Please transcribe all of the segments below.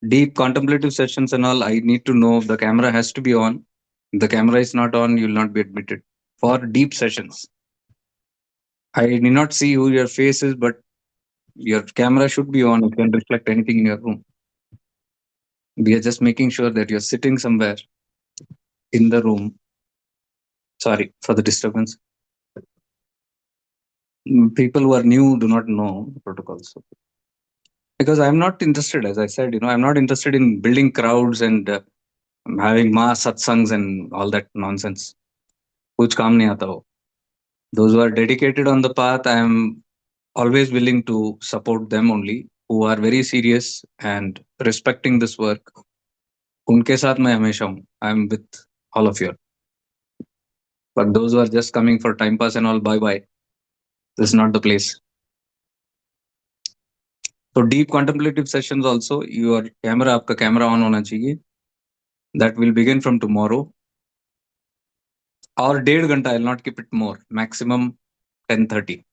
Deep contemplative sessions and all, I need to know the camera has to be on. The camera is not on, you'll not be admitted. For deep sessions, I need not see who your face is, but your camera should be on. It can reflect anything in your room. We are just making sure that you're sitting somewhere in the room. Sorry for the disturbance. People who are new do not know the protocols. Because I'm not interested, as I said, I'm not interested in building crowds and having mass satsangs and all that nonsense. Kuch kaam nahi aata wo. Those who are dedicated on the path, I am always willing to support them only, who are very serious and respecting this work. उनके साथ मैं हमेशा हूँ. I'm with all of you. But those who are just coming for time pass and all, bye bye. This is not the place. So deep contemplative sessions also, your camera, आपका camera on होना चाहिए. That will begin from tomorrow. Or 1.5 घंटा, I'll not keep it more. Maximum 10:30.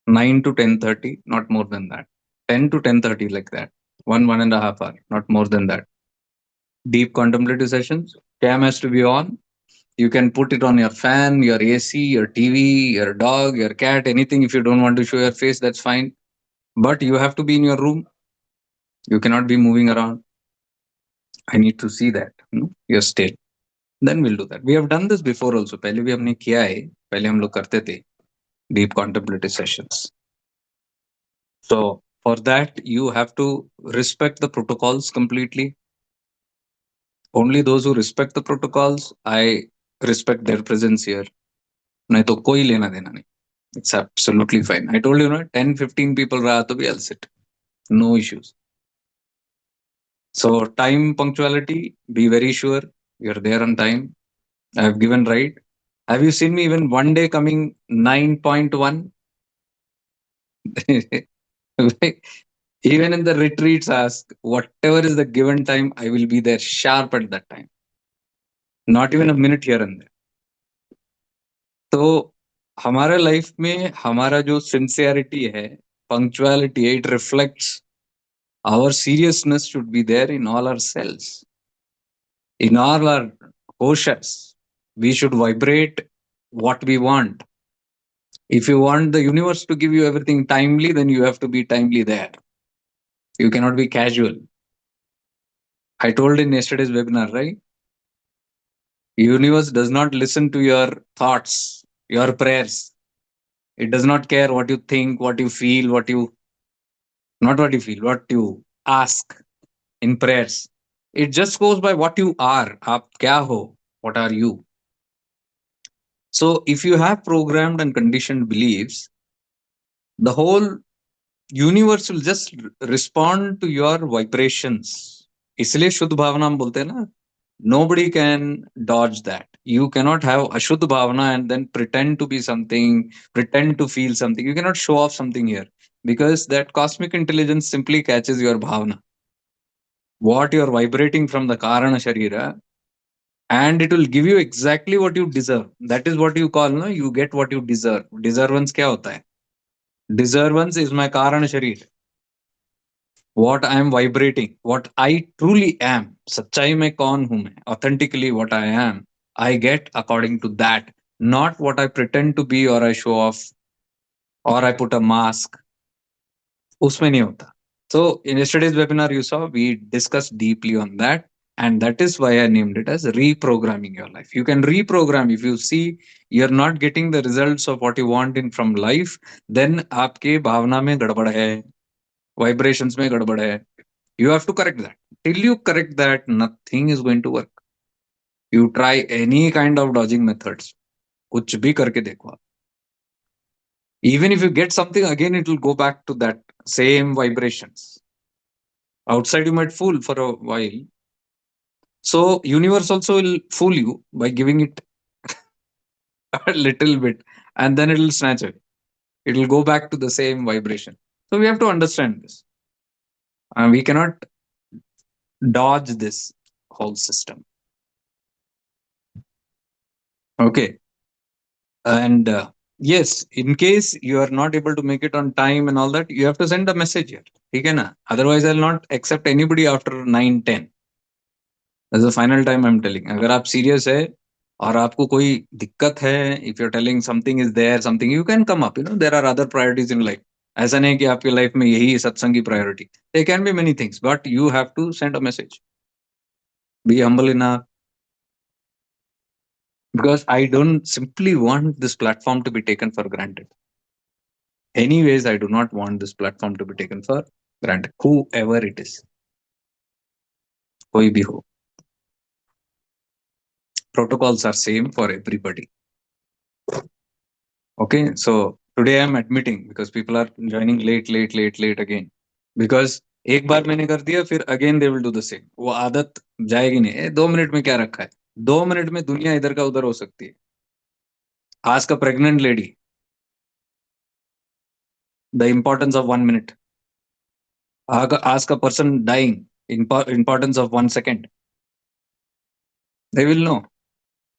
9 to 10:30, not more than that. 10 to 10:30, like that. 1.5 hour, not more than that. Deep contemplative sessions. Cam has to be on. You can put it on your fan, your AC, your TV, your dog, your cat, anything. If you don't want to show your face, that's fine. But you have to be in your room. You cannot be moving around. I need to see that. You're still. Then we'll do that. We have done this before also. पहले भी हमने किया है. पहले हम लोग करते थे deep contemplative sessions. So for that, you have to respect the protocols completely. Only those who respect the protocols, I respect their presence here. नहीं तो कोई लेना देना नहीं. It's absolutely fine. I told you, 10-15 people रहा तो भी I'll sit. No issues. So time punctuality, be very sure you're there on time. I have given right. Have you seen me even one day coming 9.1? Even in the retreats, ask whatever is the given time, I will be there sharp at that time. Not even a minute here and there. तो हमारे life में हमारा जो sincerity है, punctuality है, it reflects our seriousness should be there in all our cells, in all our koshas. We should vibrate what we want. If you want the universe to give you everything timely, then you have to be timely there. You cannot be casual. I told in yesterday's webinar, right? Universe does not listen to your thoughts, your prayers. It does not care what you think, what you feel, not what you feel, what you ask in prayers. It just goes by what you are. Aap kya ho? What are you? So if you have programmed and conditioned beliefs, the whole universe will just respond to your vibrations. इसलिए शुद्ध भावना हम बोलते हैं ना. Nobody can dodge that. You cannot have ashuddh bhavana and then pretend to be something, pretend to feel something. You cannot show off something here because that cosmic intelligence simply catches your bhavana, what you're vibrating from the karana sharira, and it will give you exactly what you deserve. That is what you call, no? You get what you deserve. Deservance क्या होता है? Deservance is my karana sharir. What I am vibrating, what I truly am. सच्चाई में कौन हूं मैं? Authentically what I am, I get according to that, not what I pretend to be or I show off or I put a mask. उसमें नहीं होता. So in yesterday's webinar, you saw we discussed deeply on that. And that is why I named it as reprogramming your life. You can reprogram. If you see you're not getting the results of what you want in from life, then आपके भावना में गड़बड़ है, vibrations में गड़बड़ है. You have to correct that. Till you correct that, nothing is going to work. You try any kind of dodging methods. कुछ भी करके देखो आप. Even if you get something, again it will go back to that same vibrations. Outside you might fool for a while. So universe also will fool you by giving it a little bit, and then it will snatch it. It will go back to the same vibration. So we have to understand this. We cannot dodge this whole system. Okay. And Yes, in case you are not able to make it on time and all that, you have to send a message here. ठीक है ना? Otherwise, I'll not accept anybody after 9, 10. That's the final time I'm telling. अगर आप serious है और आपको कोई दिक्कत है, if you're telling something is there, something you can come up. You know, there are other priorities in life. ऐसा नहीं कि आपकी लाइफ में यही सत्संग की priority. There can be many things, but you have to send a message. Be humble enough, because I don't simply want this platform to be taken for granted. Anyways, I do not want this platform to be taken for granted, whoever it is, koi bhi ho. Protocols are same for everybody. Okay, so today I'm admitting because people are joining late again. Because एक बार मैंने कर दिया, फिर again they will do the same. वो आदत जाएगी नहीं. 2 minute में क्या रखा है? 2 मिनट में दुनिया इधर का उधर हो सकती है. Ask a pregnant lady the importance of 1 minute. Ask a person dying importance of 1 second. They will know.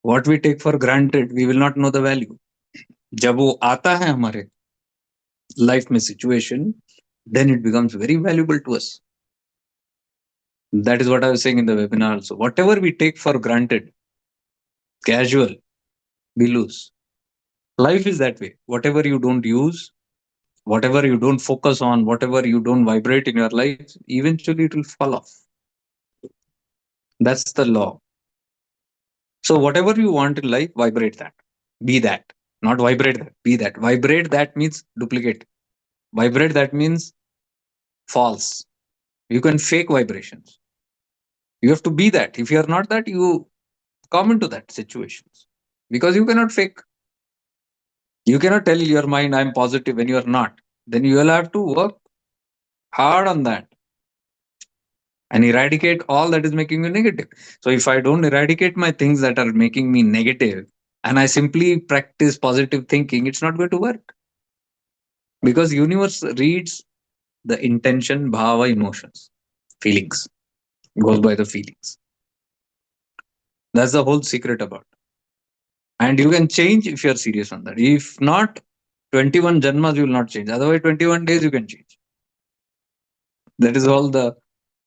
What we take for granted, we will not know the value. जब वो आता है हमारे लाइफ में situation, then it becomes very valuable to us. That is what I was saying in the webinar also. Whatever we take for granted, casual, we lose. Life is that way. Whatever you don't use, whatever you don't focus on, whatever you don't vibrate in your life, eventually it will fall off. That's the law. So whatever you want in life, vibrate that. Be that. Not vibrate that. Be that. Vibrate that means duplicate. Vibrate that means false. You can fake vibrations. You have to be that. If you are not that, you come into that situations, because you cannot fake. You cannot tell your mind I'm positive when you are not. Then you will have to work hard on that and eradicate all that is making you negative. So if I don't eradicate my things that are making me negative and I simply practice positive thinking, it's not going to work, because universe reads the intention, bhava, emotions, feelings. Goes by the feelings. That's the whole secret about. And you can change if you're serious on that. If not, 21 janmas you will not change. Otherwise, 21 days you can change. That is all the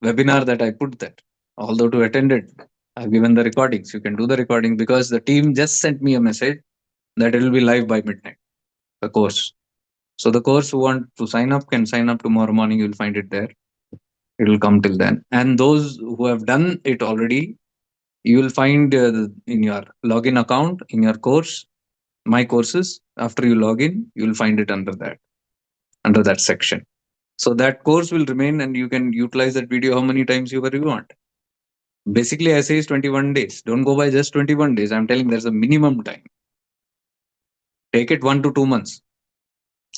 webinar that I put there. Although to attend it, I've given the recordings. You can do the recording because the team just sent me a message that it will be live by midnight, the course. So the course who want to sign up can sign up tomorrow morning. You'll find it there. It will come till then. And those who have done it already, you will find in your login account, in your course, my courses. After you log in, you will find it under that section. So that course will remain and you can utilize that video how many times you want. Basically, I say is 21 days. Don't go by just 21 days. I'm telling there's a minimum time. Take it 1 to 2 months.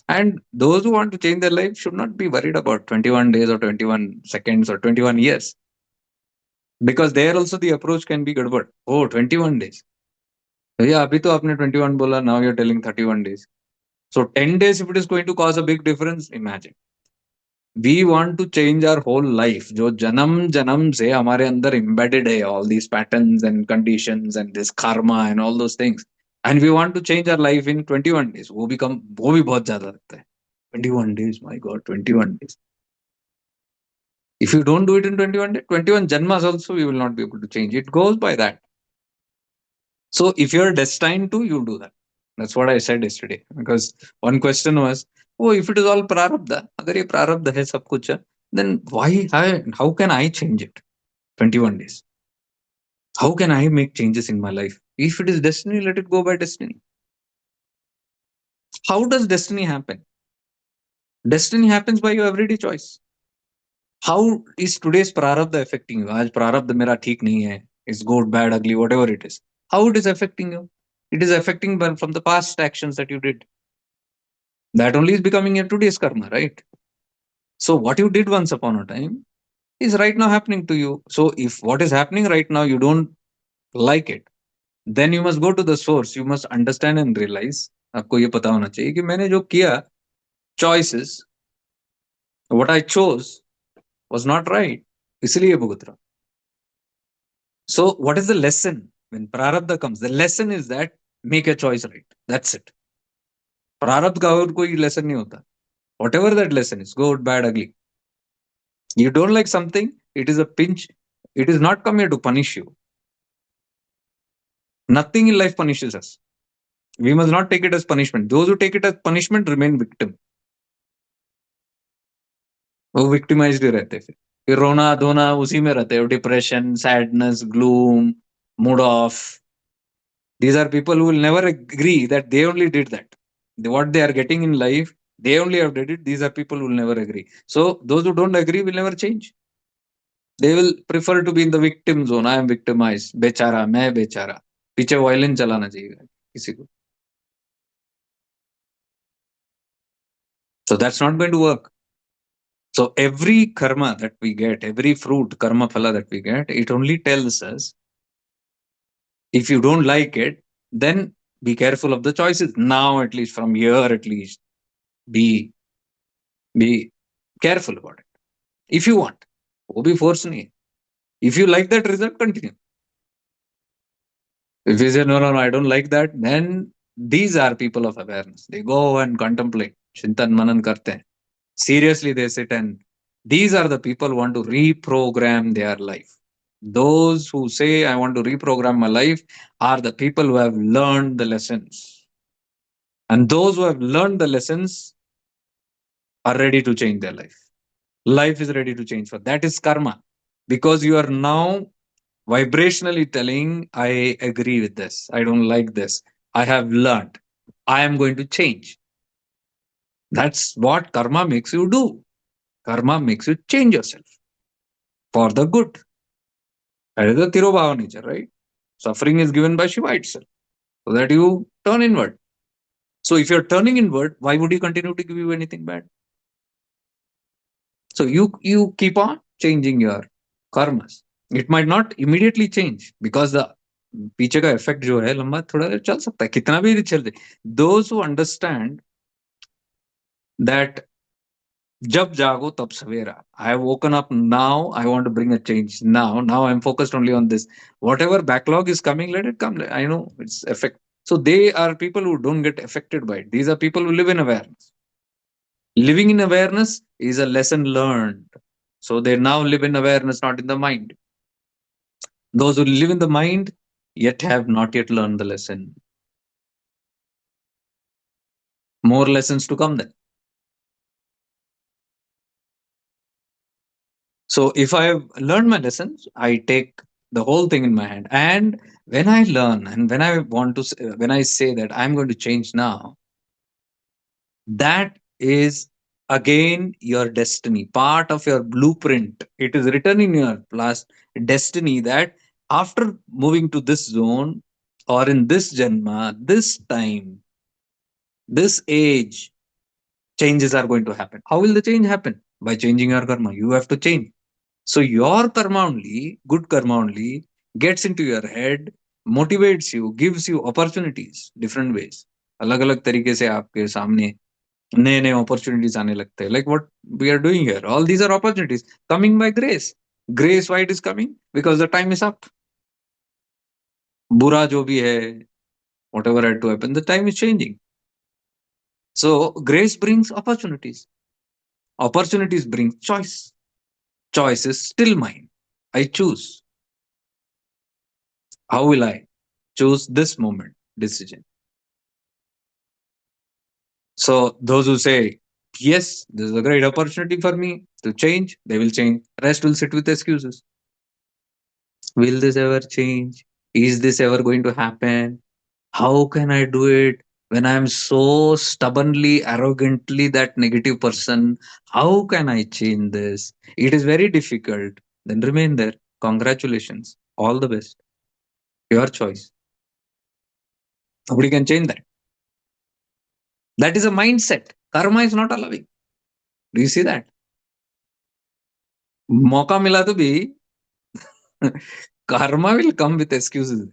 And those who want to change their life should not be worried about 21 days or 21 seconds or 21 years. Because there also the approach can be good. Oh, 21 days. Yeah, अभी तो आपने 21 बोला, now you're telling 31 days. So 10 days, if it is going to cause a big difference, imagine. We want to change our whole life. जो जन्म जन्म से हमारे अंदर embedded है, all these patterns and conditions and this karma and all those things. And we want to change our life in 21 days. वो भी बहुत ज्यादा लगता है. 21 days, my God, 21 days. If you don't do it in 21 days, 21 janmas also, you will not be able to change. It goes by that. So if you're destined to, you do that. That's what I said yesterday. Because one question was, oh, if it is all prarabdha, agar ye prarabdha hai sab kuch hai, then how can I change it? 21 days. How can I make changes in my life? If it is destiny, let it go by destiny. How does destiny happen? Destiny happens by your everyday choice. How is today's prarabdha affecting you? आज prarabdha मेरा ठीक नहीं है. It's good, bad, ugly, whatever it is. How it is affecting you? It is affecting from the past actions that you did. That only is becoming your today's karma, right? So what you did once upon a time is right now happening to you. So if what is happening right now you don't like it, then you must go to the source. You must understand and realize. आपको ये पता होना चाहिए कि मैंने जो किया, choices, what I chose was not right. इसलिए भुगत रहा. So what is the lesson when prarabdha comes? The lesson is that make a choice right. That's it. प्रारब्ध का और कोई लेसन नहीं होता. Whatever that lesson is, good, bad, ugly. You don't like something, it is a pinch. It is not come here to punish you. Nothing in life punishes us. We must not take it as punishment. Those who take it as punishment remain victim. वो victimised ही रहते फिर रोना धोना उसी में रहते हैं. Depression, sadness, gloom, mood off. These are people who will never agree that they only did that. What they are getting in life, they only have did it. These are people who will never agree. So those who don't agree will never change. They will prefer to be in the victim zone. I am victimized. बेचारा, मैं बेचारा. पीछे violin चलाना चाहिए किसी को. So that's not going to work. So every karma that we get, every fruit, karma phala that we get, it only tells us, if you don't like it, then be careful of the choices. Now, at least from here, at least be be careful about it. If you want, वो भी force नहीं है. If you like that result, continue. If you say no, no, no, I don't like that, then these are people of awareness. They go and contemplate, chintan manan karte hain. Seriously, they sit, and these are the people who want to reprogram their life. Those who say, I want to reprogram my life, are the people who have learned the lessons. And those who have learned the lessons are ready to change their life. Life is ready to change for that is karma. Because you are now vibrationally telling, I agree with this, I don't like this, I have learned, I am going to change. That's what karma makes you do. Karma makes you change yourself for the good. That is the Tirobhava nature, right? Suffering is given by Shiva itself, so that you turn inward. So if you're turning inward, why would he continue to give you anything bad? So you keep on changing your karmas. It might not immediately change because the पीछे का effect जो है लंबा थोड़ा देर चल सकता है, कितना भी चल दे. Those who understand that जब जागो तब सवेरा. I have woken up now. I want to bring a change now. Now I'm focused only on this. Whatever backlog is coming, let it come. I know it's effect. So they are people who don't get affected by it. These are people who live in awareness. Living in awareness is a lesson learned. So they now live in awareness, not in the mind. Those who live in the mind yet have not yet learned the lesson. More lessons to come then. So if I have learned my lessons, I take the whole thing in my hand. And when I learn and when I want to, when I say that I'm going to change now, that is again your destiny, part of your blueprint. It is written in your last destiny that after moving to this zone or in this janma, this time, this age, changes are going to happen. How will the change happen? By changing your karma. You have to change. So your karma only, good karma only, gets into your head, motivates you, gives you opportunities, different ways. अलग अलग तरीके से आपके सामने नए नए opportunities आने लगते हैं. Like what we are doing here. All these are opportunities coming by grace. Grace, why it is coming? Because the time is up. बुरा जो भी है, whatever had to happen, the time is changing. So grace brings opportunities. Opportunities bring choice. Choice is still mine. I choose. How will I choose this moment decision? So those who say, yes, this is a great opportunity for me to change, they will change. Rest will sit with excuses. Will this ever change? Is this ever going to happen? How can I do it when I am so stubbornly, arrogantly that negative person? How can I change this? It is very difficult. Then remain there. Congratulations. All the best. Your choice. Nobody can change that. That is a mindset. Karma is not allowing. Do you see that? मौका मिला तो भी karma will come with excuses,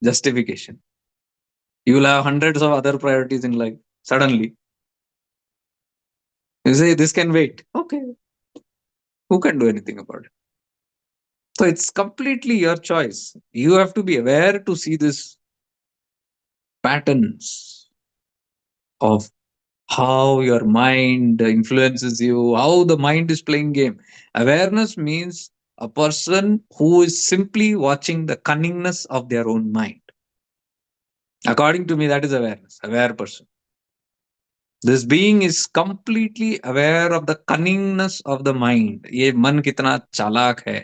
justification. You will have hundreds of other priorities in life. Suddenly, you say this can wait. Okay, who can do anything about it? So it's completely your choice. You have to be aware to see these patterns of how your mind influences you, how the mind is playing game. Awareness means a person who is simply watching the cunningness of their own mind. According to me, that is awareness, aware person. This being is completely aware of the cunningness of the mind. ये मन कितना चालाक है,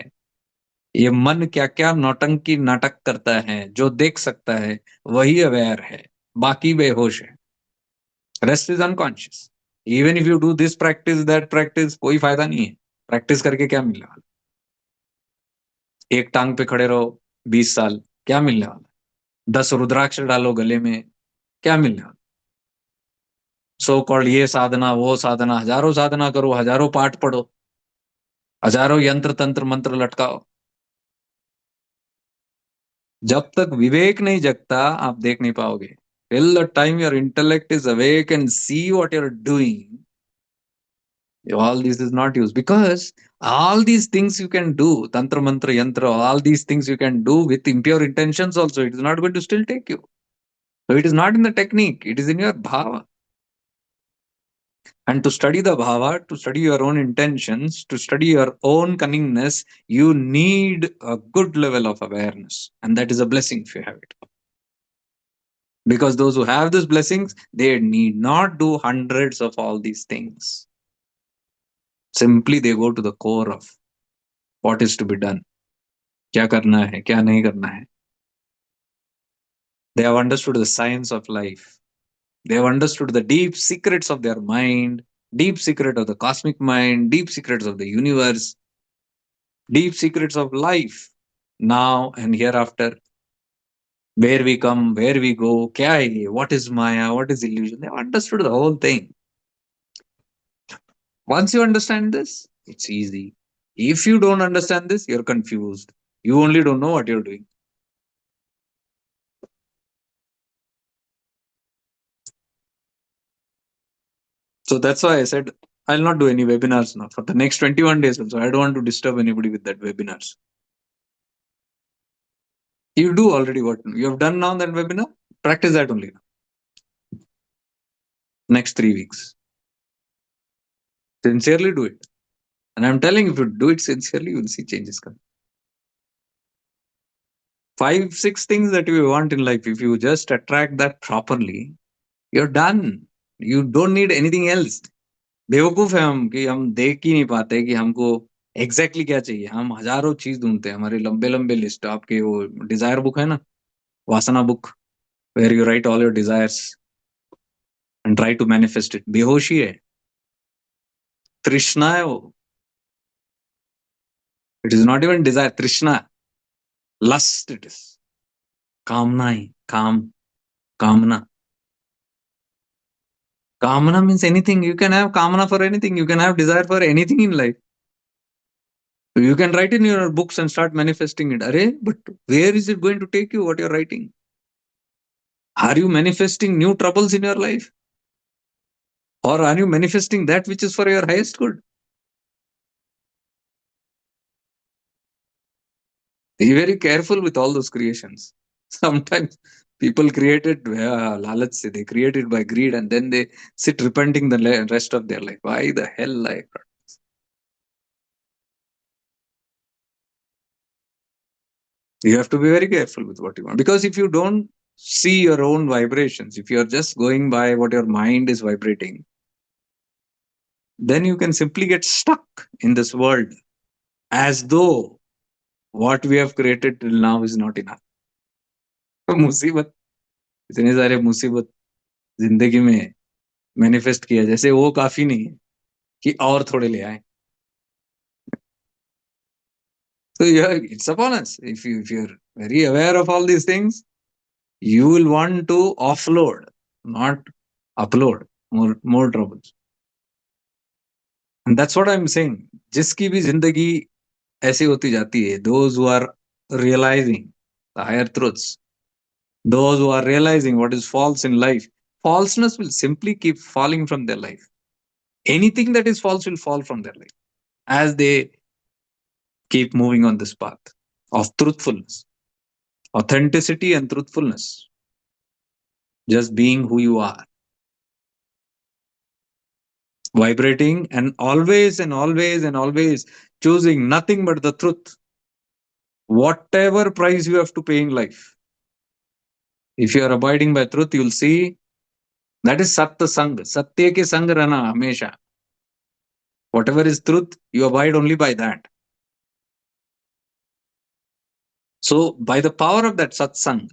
ये मन क्या क्या नौटंकी नाटक करता है, जो देख सकता है वही अवेयर है, बाकी बेहोश है. Rest is unconscious. Even if you do this practice that practice, कोई फायदा नहीं है. प्रैक्टिस करके क्या मिलने वाला? एक टांग पे खड़े रहो 20 साल, क्या मिलने वाला? 10 रुद्राक्ष डालो गले में, क्या मिलने वाला? सो कॉल्ड ये साधना वो साधना, हजारों साधना करो, हजारों पाठ पढ़ो, हजारों यंत्र तंत्र मंत्र लटकाओ, जब तक विवेक नहीं जगता आप देख नहीं पाओगे. Till the time your intellect is awake and see what you are doing, all this is not used, because all these things you can do, tantra mantra yantra, all these things you can do with impure intentions also, it is not going to still take you. So it is not in the technique, it is in your bhava. And to study the bhava, to study your own intentions, to study your own cunningness, you need a good level of awareness. And that is a blessing if you have it. Because those who have these blessings, they need not do hundreds of all these things. Simply they go to the core of what is to be done. क्या करना है, क्या नहीं करना है. They have understood the science of life. They have understood the deep secrets of their mind, deep secret of the cosmic mind, deep secrets of the universe, deep secrets of life, now and hereafter. Where we come, where we go, kya hai ye, what is Maya, what is illusion. They have understood the whole thing. Once you understand this, it's easy. If you don't understand this, you're confused. You only don't know what you're doing. So that's why I said I'll not do any webinars now for the next 21 days also. I don't want to disturb anybody with that webinars. You do already what you have done now, that webinar. Practice that only. Next 3 weeks. Sincerely do it. And I'm telling you, if you do it sincerely, you will see changes come. 5, 6 things that you want in life, if you just attract that properly, you're done. You don't need anything else. बेवकूफ है हम कि हम देख ही नहीं पाते कि हमको एग्जैक्टली क्या चाहिए. हम हजारों चीज ढूंढते हैं. हमारे लंबे लंबे लिस्ट, आपके वो डिजायर बुक है ना, वासना book, where you write all your desires and try to manifest it. बेहोशी है, तृष्णा है वो. It is not even desire, तृष्णा, लस्ट इट इज. कामना ही, कामना. Kamana means anything. You can have kamana for anything. You can have desire for anything in life. You can write in your books and start manifesting it. Array, but where is it going to take you? What you're writing? Are you manifesting new troubles in your life? Or are you manifesting that which is for your highest good? Be very careful with all those creations. Sometimes people create it, let's say they create it by greed, and then they sit repenting the rest of their life. Why the hell I? You have to be very careful with what you want, because if you don't see your own vibrations, if you're just going by what your mind is vibrating, then you can simply get stuck in this world as though what we have created till now is not enough. मुसीबत, इतने सारे मुसीबत जिंदगी में manifest किया, जैसे वो काफी नहीं है कि और थोड़े ले आए. So yeah, it's upon us. If you're very aware of all these things, you will want to offload, not upload more troubles. And that's what I'm saying. जिसकी भी जिंदगी ऐसी होती जाती है, those who are realizing the higher truths, those who are realizing what is false in life, falseness will simply keep falling from their life. Anything that is false will fall from their life as they keep moving on this path of truthfulness, authenticity, and truthfulness. Just being who you are. vibrating and always and always choosing nothing but the truth, whatever price you have to pay in life. If you are abiding by truth, you'll see that is Satya Sang. Satya ke Sang rana hamesha. Whatever is truth, you abide only by that. So, by the power of that satsang,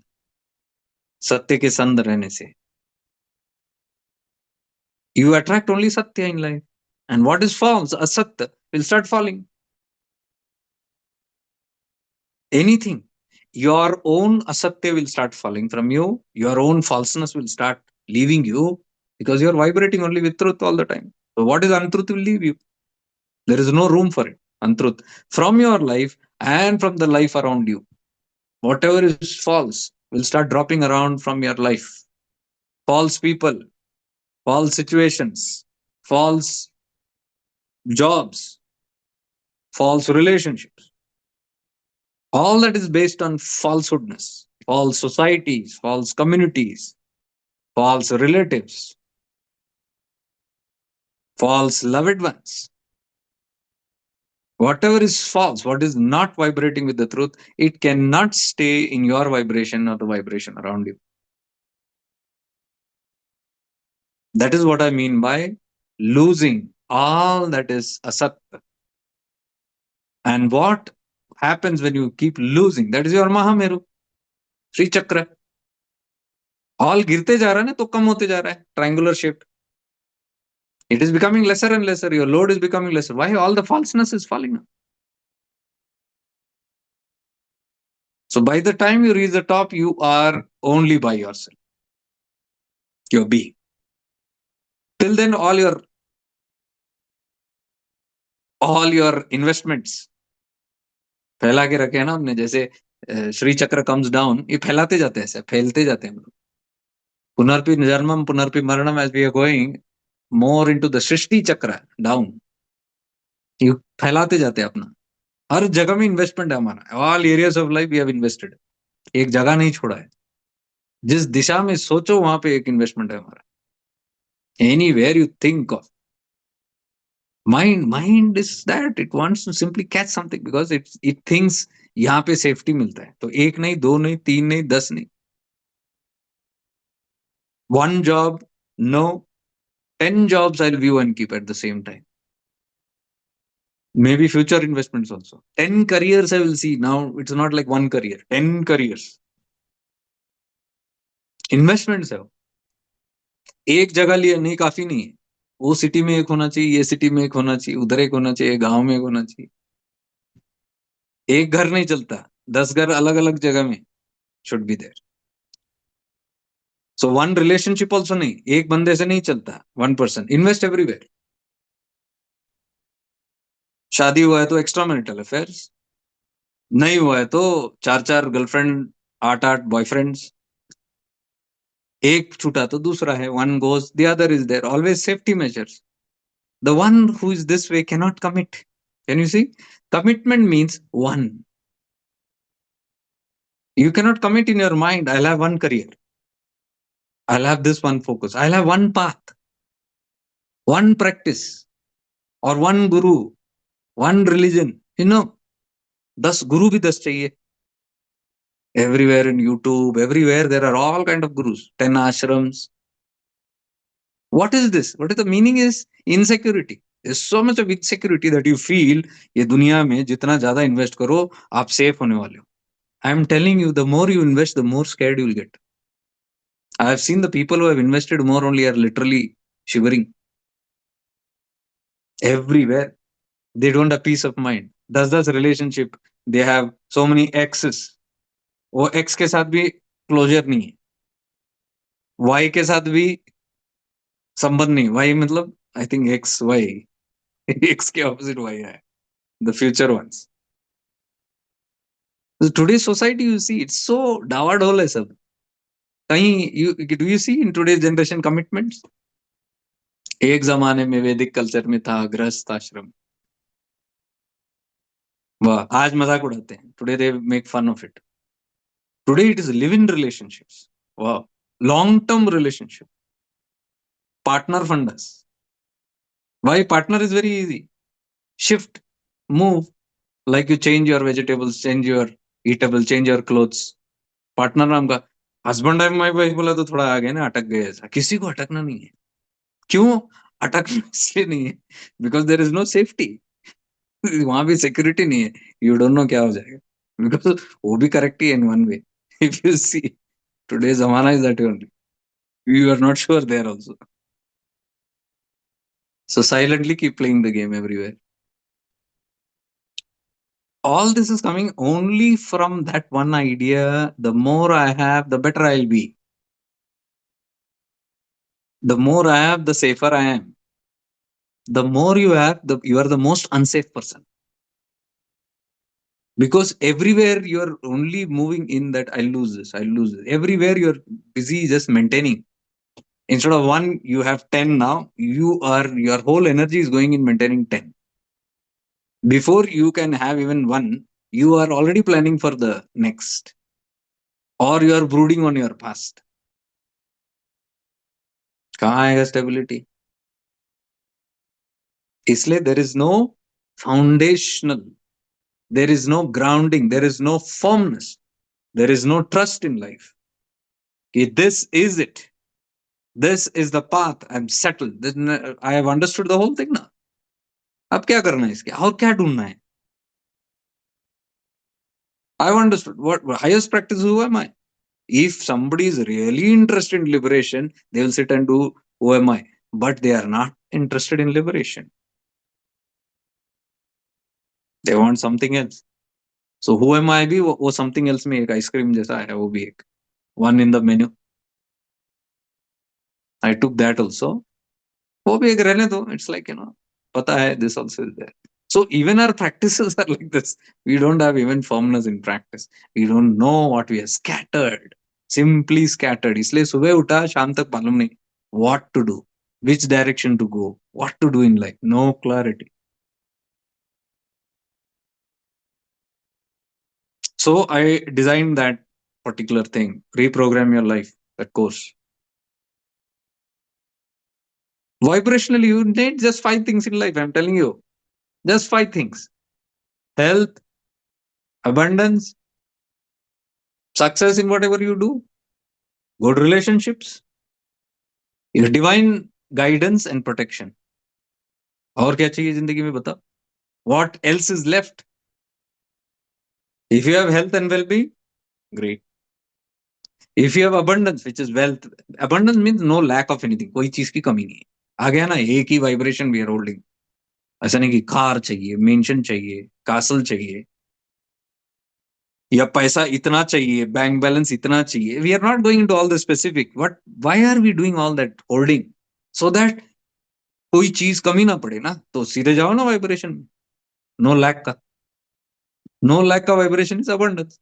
Satya ke Sang rehne se, you attract only Satya in life. And what is false, Asatya, will start falling. Anything. Your own Asatya will start falling from you. Your own falseness will start leaving you because you're vibrating only with truth all the time. So, what is untruth will leave you. There is no room for it. Untruth. From your life and from the life around you. Whatever is false will start dropping around from your life. False people, false situations, false jobs, false relationships. All that is based on falsehoodness, false societies, false communities, false relatives, false loved ones. Whatever is false, what is not vibrating with the truth, it cannot stay in your vibration or the vibration around you. That is what I mean by losing all that is asat. And what happens when you keep losing? That is your Mahameru, Sri Chakra. All गिरते जा रहा है ना तो कम होते जा रहा है triangular shaped. It is becoming lesser and lesser. Your load is becoming lesser. Why? All the falseness is falling now. So by the time you reach the top, you are only by yourself. Your being. Till then, all your investments फैला के रखे हैं ना हमने. जैसे श्री चक्र comes down, ये फैलाते जाते हैं, ऐसे फैलते जाते हैं हम लोग. पुनर्पि जन्मम पुनर्पि मरणम, as we are going more into the सृष्टि चक्र डाउन, ये फैलाते जाते हैं अपना. हर जगह में इन्वेस्टमेंट है हमारा. All areas of life we have invested. एक जगह नहीं छोड़ा है. जिस दिशा में सोचो वहां पे एक इन्वेस्टमेंट है हमारा. Anywhere you think of. Mind is that it wants to simply catch something because it thinks यहाँ पे सेफ्टी मिलता है. तो एक नहीं, दो नहीं, तीन नहीं, 10 नहीं. One job, no. 10 jobs I'll view and keep at the same time. Maybe future investments also. 10 careers I will see. Now it's not like one career, 10 careers. Investments है वो. एक जगह लिए नहीं, काफी नहीं है. वो सिटी में एक होना चाहिए, ये सिटी में एक होना चाहिए, उधर एक होना चाहिए, गांव में एक होना चाहिए. एक घर नहीं चलता, 10 घर अलग अलग जगह में should be there. So one relationship also नहीं, एक बंदे से नहीं चलता. One person. Invest everywhere. शादी हुआ है तो एक्स्ट्रा मैरिटल अफेयर्स. नहीं हुआ है तो 4 गर्लफ्रेंड, 8 बॉयफ्रेंड्स. एक छूटा तो दूसरा है. One goes the other is there. Always safety measures. The one who is this way cannot commit. Can you see? Commitment means one. You cannot commit in your mind, I'll have one career, I'll have this one focus, I'll have one path, one practice, or one guru, one religion. 10 guru भी 10 चाहिए. Everywhere in YouTube, everywhere there are all kind of gurus, 10 ashrams. What is this? What is the meaning is insecurity. There's so much of insecurity that you feel ये दुनिया में जितना ज्यादा invest करो आप safe होने वाले हो. I am telling you, the more you invest, the more scared you will get. I have seen the people who have invested more only are literally shivering. Everywhere. They don't have peace of mind. Thus relationship. They have so many exes. वो x के साथ भी closure नहीं है. Y के साथ भी संबंध नहीं. वाई मतलब I think X Y. X के ऑपोजिट वाई है. The future ones. So today's society, you see, it's so डावाडोल है सब. कहीं do you see in today's generation commitments? एक जमाने में वैदिक कल्चर में था गृहस्थ आश्रम. वाह, आज मजाक उड़ाते हैं. Today they make fun of it. Today it is live-in relationships. Wow. Long-term relationship. Partner funders. Why? Partner is very easy. Shift, move, like you change your vegetables, change your eatable, change your clothes. Partner नाम का husband and my wife बोला तो थोड़ा आ गए ना, अटक गए। ऐसा किसी को अटकना नहीं है। क्यों अटकना इसलिए नहीं है? Because there is no safety. वहां भी सिक्योरिटी नहीं है। यू डोंट नो क्या हो जाएगा। बिकॉज वो भी करेक्ट ही in one way. If you see today जमाना is that only, you are not sure there also. So silently keep playing the game everywhere. All this is coming only from that one idea: the more I have, the better I'll be. The more I have, the safer I am. The more you have, you are the most unsafe person. Because everywhere you're only moving in that I'll lose this, I'll lose this. Everywhere you're busy just maintaining. Instead of one, you have 10 now. Your whole energy is going in maintaining 10. Before you can have even one, you are already planning for the next, or you are brooding on your past. कहाँ आएगा stability? इसलिए there is no foundational, there is no grounding, there is no firmness, there is no trust in life. कि this is it, this is the path, I'm settled, then I have understood the whole thing now. अब क्या करना है इसके, और क्या ढूंढना है? I have understood what highest practice. Who am I? If somebody is really interested in liberation, they will sit and do who am I, but they are not interested in liberation. They want something else. So who am I भी वो something else में एक ice cream जैसा है, वो भी एक one in the menu. I took that also. वो भी एक रहने दो. It's like, पता है this also is there. So even our practices are like this. We don't have even firmness in practice. We don't know what we are scattered. Simply scattered. इसलिए सुबह उठा शाम तक मालूम नहीं what to do, which direction to go, what to do in life. No clarity. So I designed that particular thing. Reprogram your life. That course. Vibrationally, you need just 5 things in life. I'm telling you, just 5 things: health, abundance, success in whatever you do, good relationships, your divine guidance and protection. और क्या चाहिए जिंदगी में बताओ? What else is left? If you have health and well-being, great. If you have abundance, which is wealth, abundance means no lack of anything. कोई चीज की कमी नहीं है. आ गया ना, एक ही वाइब्रेशन वी आर होल्डिंग. ऐसा नहीं कि कार चाहिए, मेंशन चाहिए, कासल चाहिए, या पैसा इतना चाहिए, बैंक बैलेंस इतना चाहिए. We are not going into all the specific. What, why are we doing all that holding? So that कोई चीज कमी ना पड़े ना, तो सीधे जाओ ना वाइब्रेशन में. नो लैक का, नो लैक का vibration is abundance.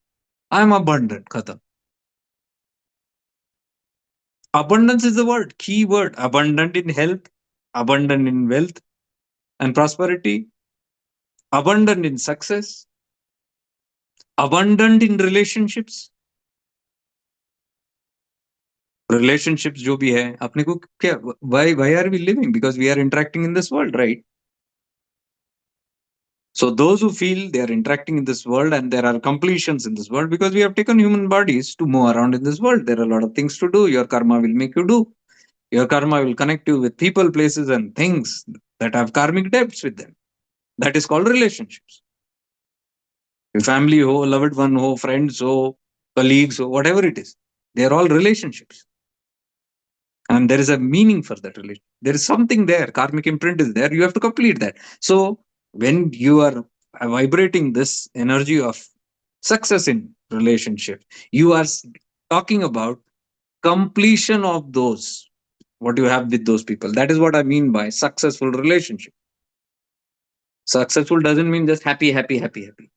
I am abundant, खत्म. Abundance is the word, key word. Abundant in health, abundant in wealth and prosperity, abundant in success, abundant in relationships. Relationships जो भी है अपने को क्या, why are we living? Because we are interacting in this world, right? So those who feel they are interacting in this world and there are completions in this world, because we have taken human bodies to move around in this world. There are a lot of things to do. Your karma will make you do. Your karma will connect you with people, places, and things that have karmic debts with them. That is called relationships. Your family ho, loved one ho, friends ho, colleagues ho, whatever it is, they are all relationships. And there is a meaning for that relation. There is something there. Karmic imprint is there. You have to complete that. So when you are vibrating this energy of success in relationship, you are talking about completion of those, what you have with those people. That is what I mean by successful relationship. Successful doesn't mean just happy, happy, happy, happy.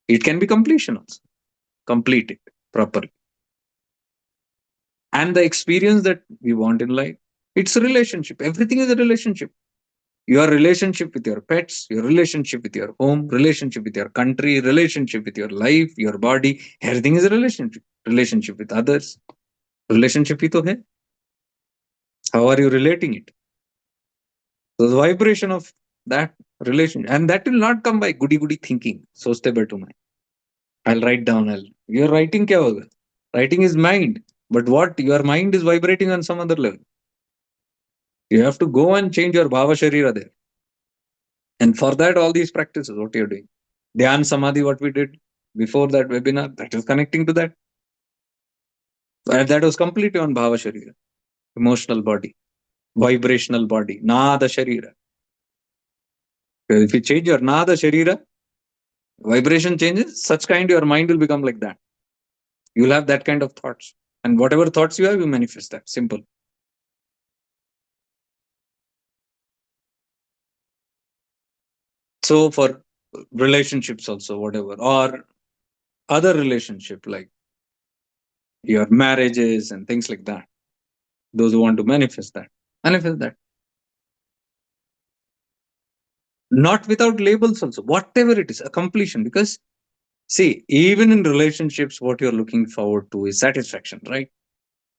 It can be completion also. Complete it properly. And the experience that we want in life, it's a relationship. Everything is a relationship. Your relationship with your pets, your relationship with your home, relationship with your country, relationship with your life, your body, everything is a relationship. Relationship with others. Relationship ही तो है. How are you relating it? So the vibration of that relation, and that will not come by goody goody thinking. So stay to my. I'll write down. Your writing kya hoga? Writing is mind, but what your mind is vibrating on some other level. You have to go and change your bhava sharira there, and for that, all these practices, what you're doing, dhyan samadhi, what we did before that webinar, that is connecting to that, and that was completely on bhava sharira, emotional body, vibrational body, nada sharira. If you change your nada sharira, vibration changes, such kind your mind will become like that. You'll have that kind of thoughts. And whatever thoughts you have, you manifest that. Simple. So for relationships also, whatever, or other relationship like your marriages and things like that. Those who want to manifest that. Not without labels also. Whatever it is, a completion. Because see, even in relationships, what you're looking forward to is satisfaction, right?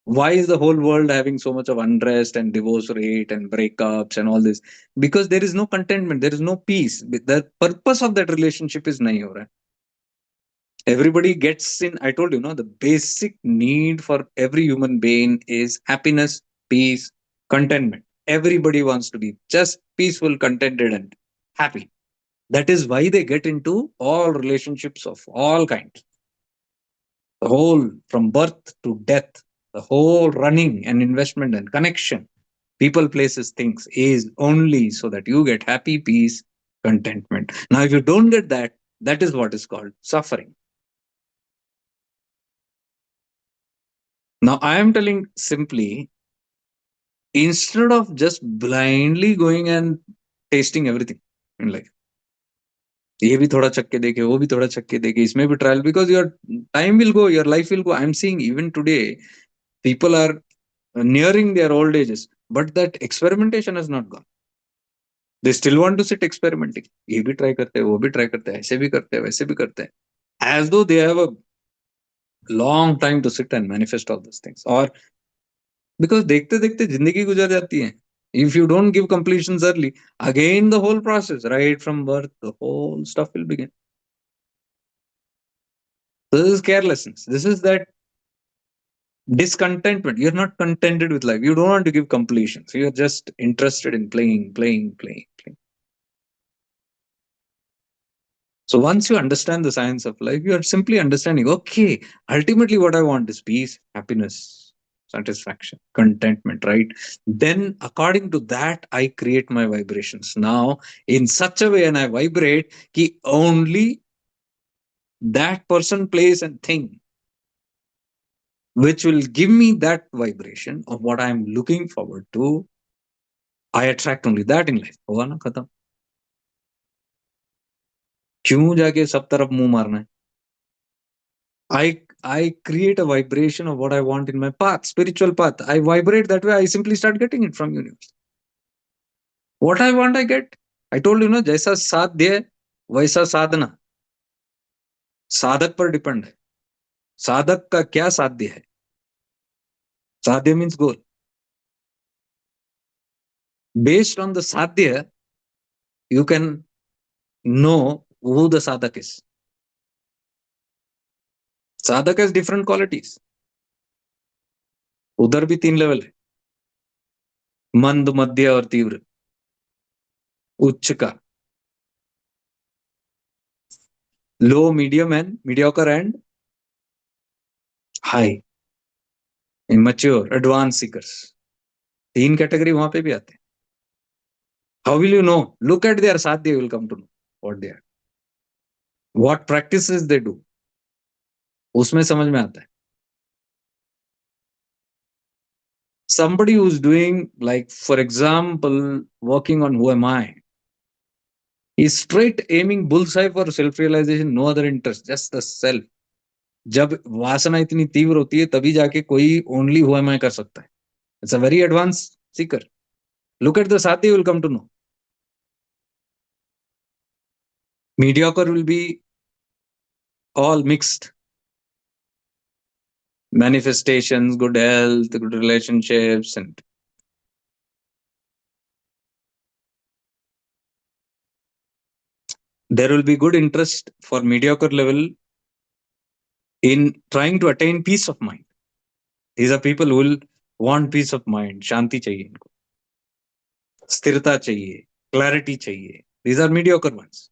Why is the whole world having so much of unrest and divorce rate and breakups and all this? Because there is no contentment, there is no peace. The purpose of that relationship is nahi ho raha. Everybody gets in. I told you, no, the basic need for every human being is happiness, peace, contentment. Everybody wants to be just peaceful, contented, and happy. That is why they get into all relationships of all kinds. The whole, from birth to death, the whole running and investment and connection, people, places, things, is only so that you get happy, peace, contentment. Now, if you don't get that, that is what is called suffering. Now, I am telling simply, instead of just blindly going and tasting everything in life, ये भी थोड़ा चक्के देखे, वो भी थोड़ा चक्के देखे, इसमें भी trial, because your time will go, your life will go. I'm seeing even today, people are nearing their old ages, but that experimentation has not gone. They still want to sit experimenting. ये भी try करते हैं, वो भी try करते हैं, ऐसे भी करते हैं, वैसे भी करते हैं, as though they have a long time to sit and manifest all those things. Or because देखते देखते जिंदगी गुजर जाती है. If you don't give completions early, again the whole process, right from birth, the whole stuff will begin. So this is carelessness. This is that discontentment. You're not contented with life. You don't want to give completions. You're just interested in playing, playing, playing, playing. So once you understand the science of life, you are simply understanding, okay, ultimately what I want is peace, happiness, satisfaction, contentment, right? Then according to that, I create my vibrations. Now, in such a way, and I vibrate ki only that person, place, and thing which will give me that vibration of what I'm looking forward to, I attract only that in life. होगा ना खत्म. क्यों जाके सब तरफ मुंह मारना है? I create a vibration of what I want in my path, spiritual path. I vibrate that way. I simply start getting it from universe. What I want, I get. I told you, ना, जैसा साध्य है, वैसा साधना. साधक पर depend है. साधक का क्या साध्य है? साध्य means goal. Based on the sadhya, you can know who the sadhak is. साधक has different qualities. उधर भी 3 लेवल है. मंद, मध्य और तीव्र. उच्च का. Low, medium and mediocre and high. Immature, advanced seekers. 3 category वहां पे भी आते हैं. How will you know? Look at their sadhya, you will come to know what they are. What practices they do. उसमें समझ में आता है. Somebody who's doing, like, for example, working on who am I, is straight aiming bullseye for self-realization, no other interest, just the self. जब वासना इतनी तीव्र होती है तभी जाके कोई ओनली हु एम आई कर सकता है. It's a very advance seeker. Look at the साथी, you will come to know. Mediocre will be all mixed. Manifestations, good health, good relationships, and There will be good interest for mediocre level in trying to attain peace of mind. These are people who will want peace of mind. Shanti चाहिए इनको, स्थिरता चाहिए, clarity चाहिए. These are mediocre ones.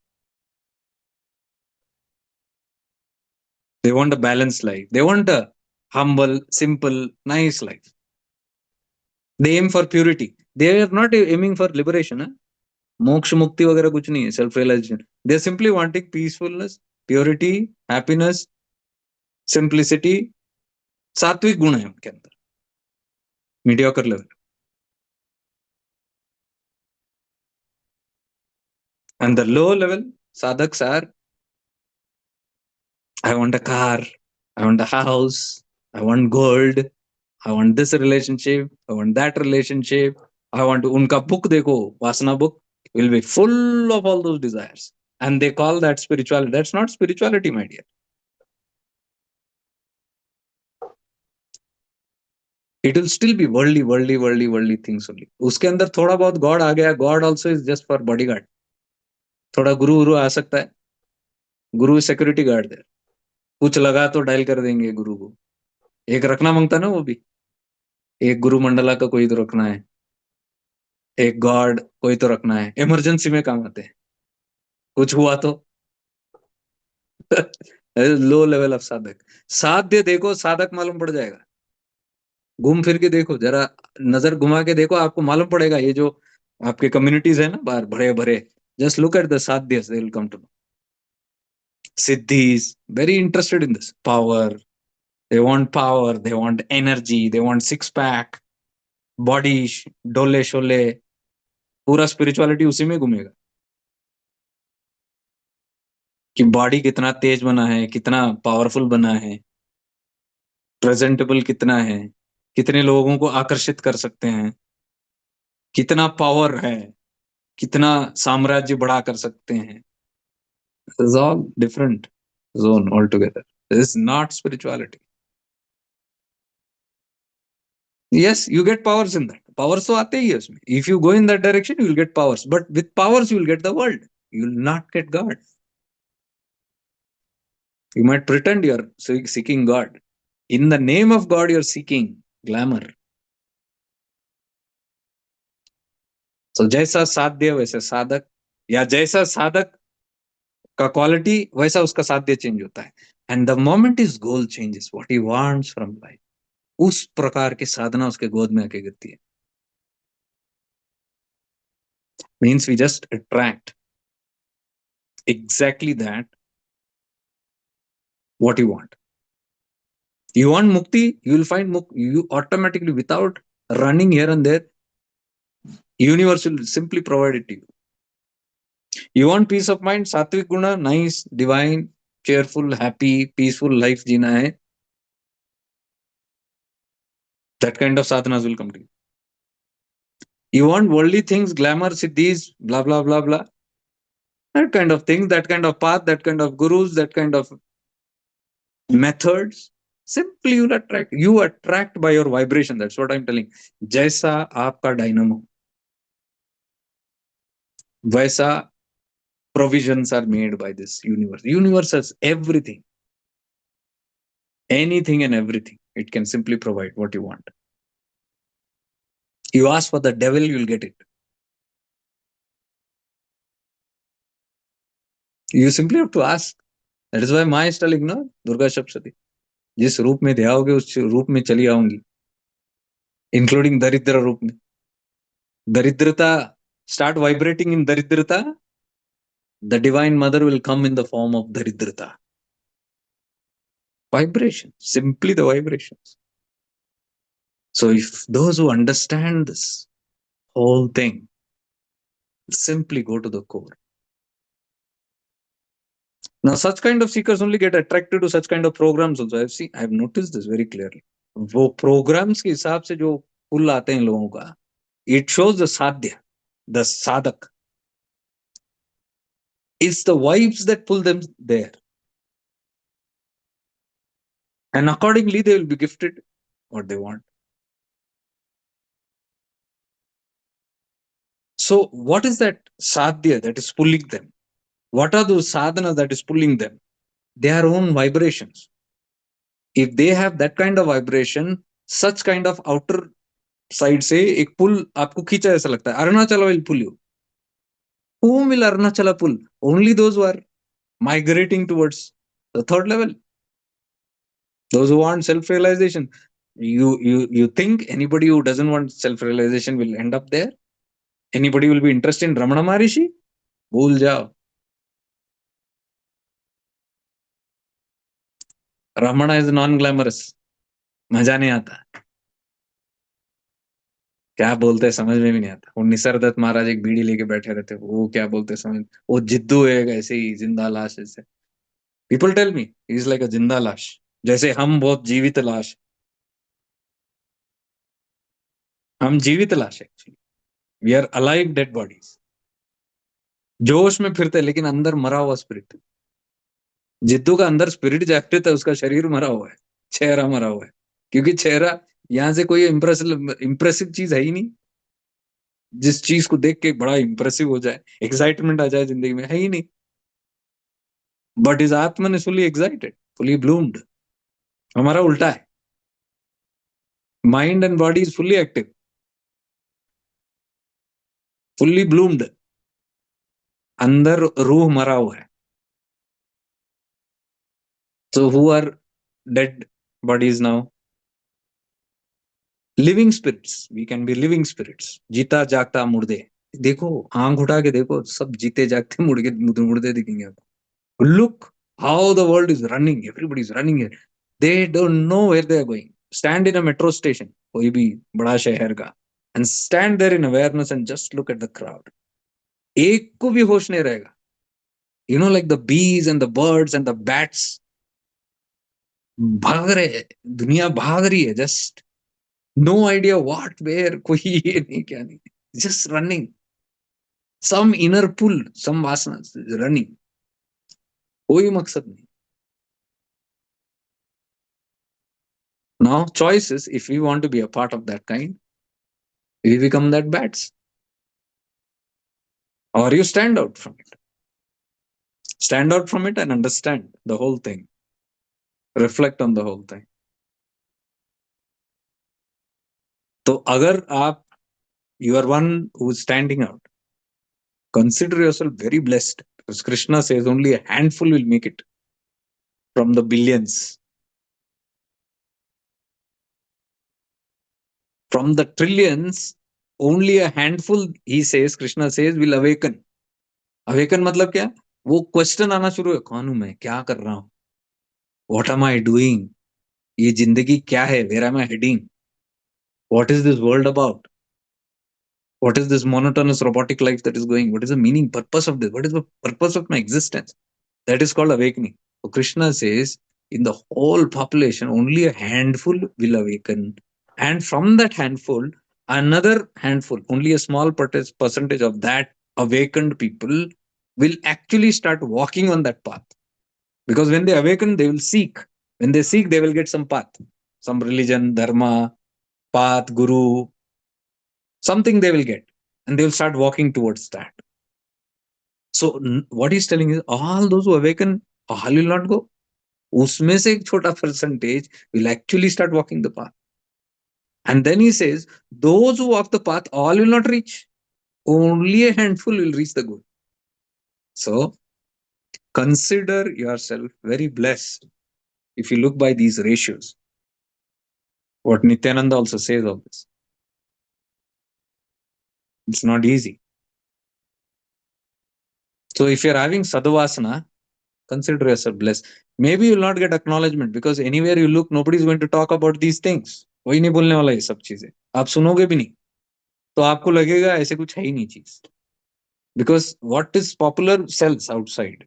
They want a balanced life. They want a humble, simple, nice life. They aim for purity. They are not aiming for liberation. Huh? मोक्ष मुक्ति वगैरह कुछ नहीं है. Self realization. They are simply wanting peacefulness, purity, happiness, simplicity. सात्विक गुण है उनके अंदर. Mediocre level. And the low level sadhaks are, I want a car, I want a house, I want gold, I want this relationship, I want that relationship, I want to, unka book dekho, Vasana book will be full of all those desires. And they call that spirituality. That's not spirituality, my dear. It will still be worldly things only. उसके अंदर थोड़ा बहुत God आ गया. God also is just for bodyguard. थोड़ा गुरु गुरु आ सकता है. गुरु is security guard there. कुछ लगा तो डायल कर देंगे गुरु को. एक रखना मांगता ना वो भी. एक गुरु मंडला का कोई तो रखना है. एक गॉड कोई तो रखना है. इमरजेंसी में काम आते हैं. कुछ हुआ तो. लो लेवल ऑफ साधक. साध्य देखो, साधक मालूम पड़ जाएगा. घूम फिर के देखो जरा, नजर घुमा के देखो, आपको मालूम पड़ेगा. ये जो आपके कम्युनिटीज है ना बाहर भरे भरे, जस्ट लुक एट द साध्य, they will come to know. सिद्धीज very interested in this power, they want energy, they want six pack body, डोले शोले. पूरा स्पिरिचुअलिटी उसी में घूमेगा कि बॉडी कितना तेज बना है, कितना पावरफुल बना है, प्रेजेंटेबल कितना है, कितने लोगों को आकर्षित कर सकते हैं, कितना पावर है, कितना साम्राज्य बड़ा कर सकते हैं. This is all different zone altogether. This is not spirituality. Yes, you get powers in that. Powers तो आते ही है उसमें. If you go in that direction, you will get powers. But with powers, you will get the world. You will not get God. You might pretend you are seeking God. In the name of God, you are seeking glamour. So जैसा साध्य वैसे साधक, या जैसा साधक का quality वैसा उसका साध्य चेंज होता है. And the moment is goal changes what he wants from life, उस प्रकार की साधना उसके गोद में आके गिरती है. Means we just attract exactly that what you want. You want mukti, you will find mukti. You automatically, without running here and there, universe will simply provide it to you. You want peace of mind, sattvic guna, nice, divine, cheerful, happy, peaceful life जीना है, that kind of sadhanas will come to you. You want worldly things, glamour, siddhis, blah blah blah blah, that kind of things, that kind of path, that kind of gurus, that kind of methods, simply you attract by your vibration. That's what I'm telling. जैसा आपका dynamo वैसा provisions are made by this universe. Universe has everything, anything and everything. It can simply provide what you want. You ask for the devil, you'll get it. You simply have to ask. That is why Ma is telling, no, Durga Shapsati, जिस रूप में ध्याओगे उस रूप में चली आऊंगी, including दरिद्र रूप में. दरिद्रता, start vibrating in daridrita, the divine mother will come in the form of daridrita. Vibration, simply the vibrations. So if those who understand this whole thing simply go to the core. Now such kind of seekers only get attracted to such kind of programs also. I've noticed this very clearly. वो programs के हिसाब से जो पुल आते हैं लोगों का, it shows the sadhya, the sadhak. It's the vibes that pull them there. And accordingly, they will be gifted what they want. So what is that sadhya that is pulling them? What are those sadhanas that is pulling them? Their own vibrations. If they have that kind of vibration, such kind of outer side से एक पुल आपको खींचा ऐसा लगता है. Arunachal will pull you. Whom will Arunachala pull? Only those who are migrating towards the third level. Those who want self-realization. You think anybody who doesn't want self-realization will end up there? Anybody will be interested in Ramana Maharishi? भूल जाओ. Ramana is non-glamorous. मजा नहीं आता. क्या बोलते हैं समझ में भी नहीं आता. वो निसर्गदत्त महाराज एक बीड़ी लेके बैठे रहते, वो क्या बोलते हैं समझ. वो जिद्दू है ऐसे ही जिंदा लाश ऐसे. People tell me he is like a जिंदा लाश, जैसे हम बहुत जीवित लाश. हम जीवित लाश actually. We are alive dead bodies. जोश में फिरते लेकिन अंदर मरा हुआ स्पिरिट. जिद्दू का अंदर स्पिरिट जागृत है, उसका शरीर मरा हुआ है, चेहरा मरा हुआ है. क्योंकि चेहरा यहाँ से कोई इम्प्रेसिव चीज है ही नहीं. जिस चीज को देख के बड़ा इंप्रेसिव हो जाए, एक्साइटमेंट आ जाए जिंदगी में, है ही नहीं. But is Atman is fully excited, fully bloomed. हमारा उल्टा है. Mind and body is fully active, fully bloomed. अंदर रूह मरा हुआ है. So who are dead bodies now? Living spirits. We can be living spirits. जीता जागता मुर्दे. देखो आंख उठा के देखो, सब जीते जागते मुर्दे मुर्दे दिखेंगे आपको. Look how the world is running. Everybody is running here. They don't know where they are going. Stand in a metro station, कोई भी बड़ा शहर का, and stand there in awareness and just look at the crowd. एक को भी होश नहीं रहेगा. You know, like the bees and the birds and the bats भाग रहे हैं, दुनिया भाग रही है. Just no idea what, where, कोई ये नहीं क्या नहीं. Just running. Some inner pull, some vasanas running. कोई मकसद नहीं. Now, choice is if we want to be a part of that kind, we become that bats. Or you stand out from it. Stand out from it and understand the whole thing. Reflect on the whole thing. So, agar aap, you are one who is standing out, consider yourself very blessed. Because Krishna says only a handful will make it from the billions. From the trillions, only a handful, he says, Krishna says, will awaken. Awaken मतलब क्या? वो question आना शुरू है, कौन हूं मैं, क्या कर रहा हूं, व्हाट एम आई डूइंग, ये जिंदगी क्या है, where am I heading, what is this world about, what is this monotonous robotic life that is going, what is the meaning purpose of this, what is the purpose of my existence. That is called awakening. So Krishna says in the whole population only a handful will awaken, and from that handful another handful, only a small percentage of that awakened people will actually start walking on that path. Because when they awaken they will seek, when they seek they will get some path, some religion, dharma, path, guru, something they will get, and they will start walking towards that. So what he's telling is all those who awaken, all will not go. उसमें से एक छोटा percentage will actually start walking the path. And then he says, those who walk the path, all will not reach. Only a handful will reach the goal. So consider yourself very blessed if you look by these ratios. What Nityananda also says of this. It's not easy. So if you're having sadhavasana, consider yourself blessed. Maybe you'll not get acknowledgement because anywhere you look, nobody's going to talk about these things. कोई नहीं बोलने वाला ये सब चीजें. आप सुनोगे भी नहीं, तो आपको लगेगा ऐसे कुछ है ही नहीं चीज. Because what is popular sells outside.